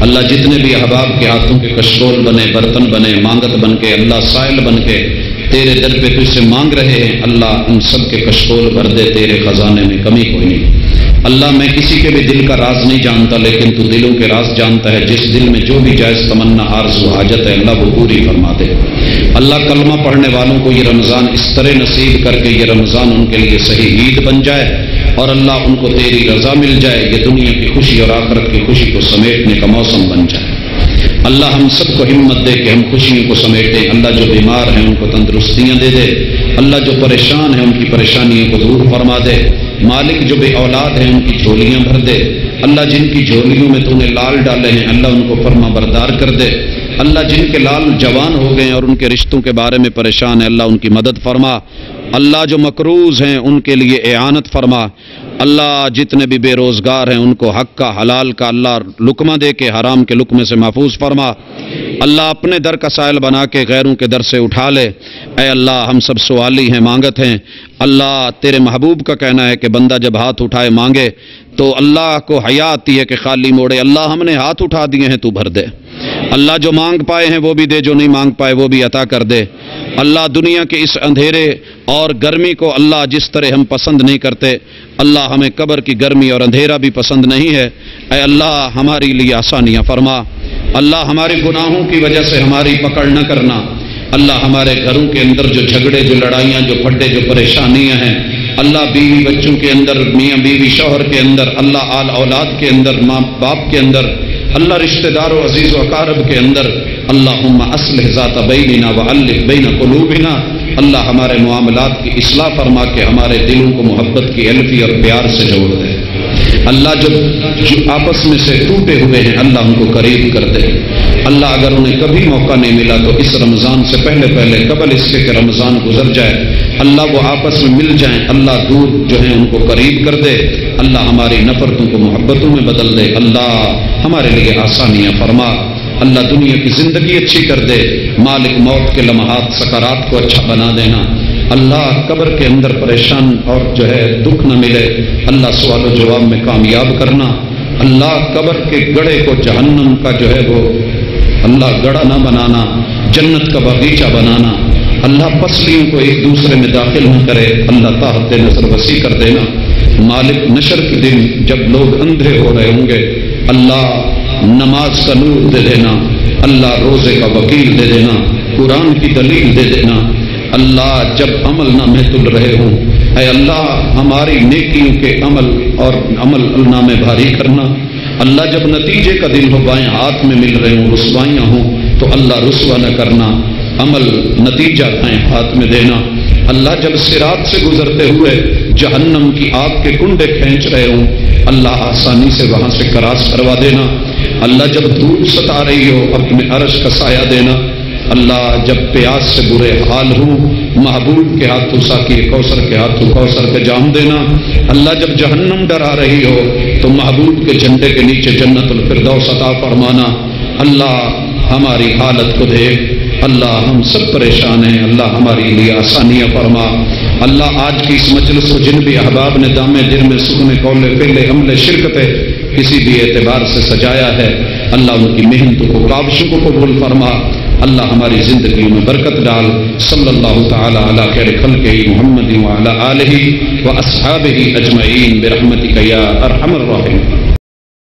اللہ جتنے بھی احباب کے ہاتھوں کے کشکول بنے، برتن بنے، مانگت بن کے، اللہ سائل بن کے تیرے در پہ تجھ سے مانگ رہے ہیں، اللہ ان سب کے کشکول بھر دے، تیرے خزانے میں کمی کوئی نہیں۔ اللہ میں کسی کے بھی دل کا راز نہیں جانتا، لیکن تو دلوں کے راز جانتا ہے، جس دل میں جو بھی جائز تمنا، آرزو، حاجت ہے اللہ وہ پوری فرما دے۔ اللہ کلمہ پڑھنے والوں کو یہ رمضان اس طرح نصیب کر کے یہ رمضان ان کے لیے صحیح عید بن جائے، اور اللہ ان کو تیری رضا مل جائے، یہ دنیا کی خوشی اور آخرت کی خوشی کو سمیٹنے کا موسم بن جائے۔ اللہ ہم سب کو ہمت دے کہ ہم خوشیوں کو سمیٹیں۔ اللہ جو بیمار ہیں ان کو تندرستیاں دے دے، اللہ جو پریشان ہیں ان کی پریشانیوں کو دور فرما دے۔ مالک جو بے اولاد ہیں ان کی جھولیاں بھر دے، اللہ جن کی جھولیوں میں تو نے لال ڈالے ہیں اللہ ان کو فرما بردار کر دے۔ اللہ جن کے لال جوان ہو گئے ہیں اور ان کے رشتوں کے بارے میں پریشان ہے اللہ ان کی مدد فرما۔ اللہ جو مقروض ہیں ان کے لیے اعانت فرما۔ اللہ جتنے بھی بے روزگار ہیں ان کو حق کا، حلال کا اللہ لقمہ دے کے حرام کے لقمے سے محفوظ فرما۔ اللہ اپنے در کا سائل بنا کے غیروں کے در سے اٹھا لے۔ اے اللہ ہم سب سوالی ہیں، مانگت ہیں، اللہ تیرے محبوب کا کہنا ہے کہ بندہ جب ہاتھ اٹھائے مانگے تو اللہ کو حیا آتی ہے کہ خالی موڑے، اللہ ہم نے ہاتھ اٹھا دیے ہیں تو بھر دے، اللہ جو مانگ پائے ہیں وہ بھی دے، جو نہیں مانگ پائے وہ بھی عطا کر دے۔ اللہ دنیا کے اس اندھیرے اور گرمی کو اللہ جس طرح ہم پسند نہیں کرتے، اللہ ہمیں قبر کی گرمی اور اندھیرا بھی پسند نہیں ہے۔ اے اللہ ہمارے لیے آسانیاں فرما، اللہ ہمارے گناہوں کی وجہ سے ہماری پکڑ نہ کرنا، اللہ ہمارے گھروں کے اندر جو جھگڑے، جو لڑائیاں، جو پھڈے، جو پریشانیاں ہیں، اللہ بیوی بچوں کے اندر، میاں بیوی شوہر کے اندر، اللہ آل اولاد کے اندر، ماں باپ کے اندر، اللہ رشتہ داروں عزیز و اقارب کے اندر، اللہم اصلح ذات بیننا والف بین قلوبنا، اللہ ہمارے معاملات کی اصلاح فرما کے ہمارے دلوں کو محبت کی الفی اور پیار سے جوڑ دے۔ اللہ جو آپس میں سے ٹوٹے ہوئے ہیں اللہ ان کو قریب کر دے۔ اللہ اگر انہیں کبھی موقع نہیں ملا تو اس رمضان سے پہلے قبل اس کے کہ رمضان گزر جائے، اللہ وہ آپس میں مل جائیں، اللہ دور جو ہیں ان کو قریب کر دے، اللہ ہماری نفرتوں کو محبتوں میں بدل دے، اللہ ہمارے لیے آسانیاں فرما، اللہ دنیا کی زندگی اچھی کر دے، مالک موت کے لمحات سکرات کو اچھا بنا دینا، اللہ قبر کے اندر پریشان اور جو ہے دکھ نہ ملے، اللہ سوال و جواب میں کامیاب کرنا، اللہ قبر کے گڑھے کو جہنم کا جو ہے وہ اللہ گڑھا نہ بنانا، جنت کا باغیچہ بنانا، اللہ پسلیوں کو ایک دوسرے میں داخل نہ کرے، اللہ طاقت نظر وسیع کر دینا، مالک نشر کے دن جب لوگ اندھے ہو رہے ہوں گے اللہ نماز کا نور دے دینا، اللہ روزے کا وکیل دے دینا، قرآن کی دلیل دے دینا، اللہ جب عمل نامے تل رہے ہوں اے اللہ ہماری نیکیوں کے عمل نامے بھاری کرنا، اللہ جب نتیجے کا دن ہو بائیں ہاتھ میں مل رہے ہوں رسوائیاں ہوں تو اللہ رسوا نہ کرنا، عمل نتیجہ دائیں ہاتھ میں دینا، اللہ جب صراط سے گزرتے ہوئے جہنم کی آگ کے کنڈے کھینچ رہے ہوں اللہ آسانی سے وہاں سے کراس کروا دینا، اللہ جب دھوپ ستا رہی ہو اپنے عرش کا سایہ دینا، اللہ جب پیاس سے برے حال ہوں محبوب کے ہاتھوں ساقی کوثر کے ہاتھوں کوثر کے جام دینا، اللہ جب جہنم ڈرا رہی ہو تو محبوب کے جھنڈے کے نیچے جنت الفردوس عطا فرمانا، اللہ ہماری حالت کو دیکھ، اللہ ہم سب پریشان ہیں، اللہ ہماری لیے آسانیاں فرما، اللہ آج کی اس مجلس کو جن بھی احباب نے دامے دل میں سکون قول فعل عمل شرکت کسی بھی اعتبار سے سجایا ہے، اللہ ان کی محنتوں کو کاوشوں کو قبول فرما، اللہ ہماری زندگی میں برکت ڈال، صلی اللہ تعالی علی خیر خلقہ محمد وعلی آلہ واصحابہ اجمعین برحمتک یا ارحم الراحمین۔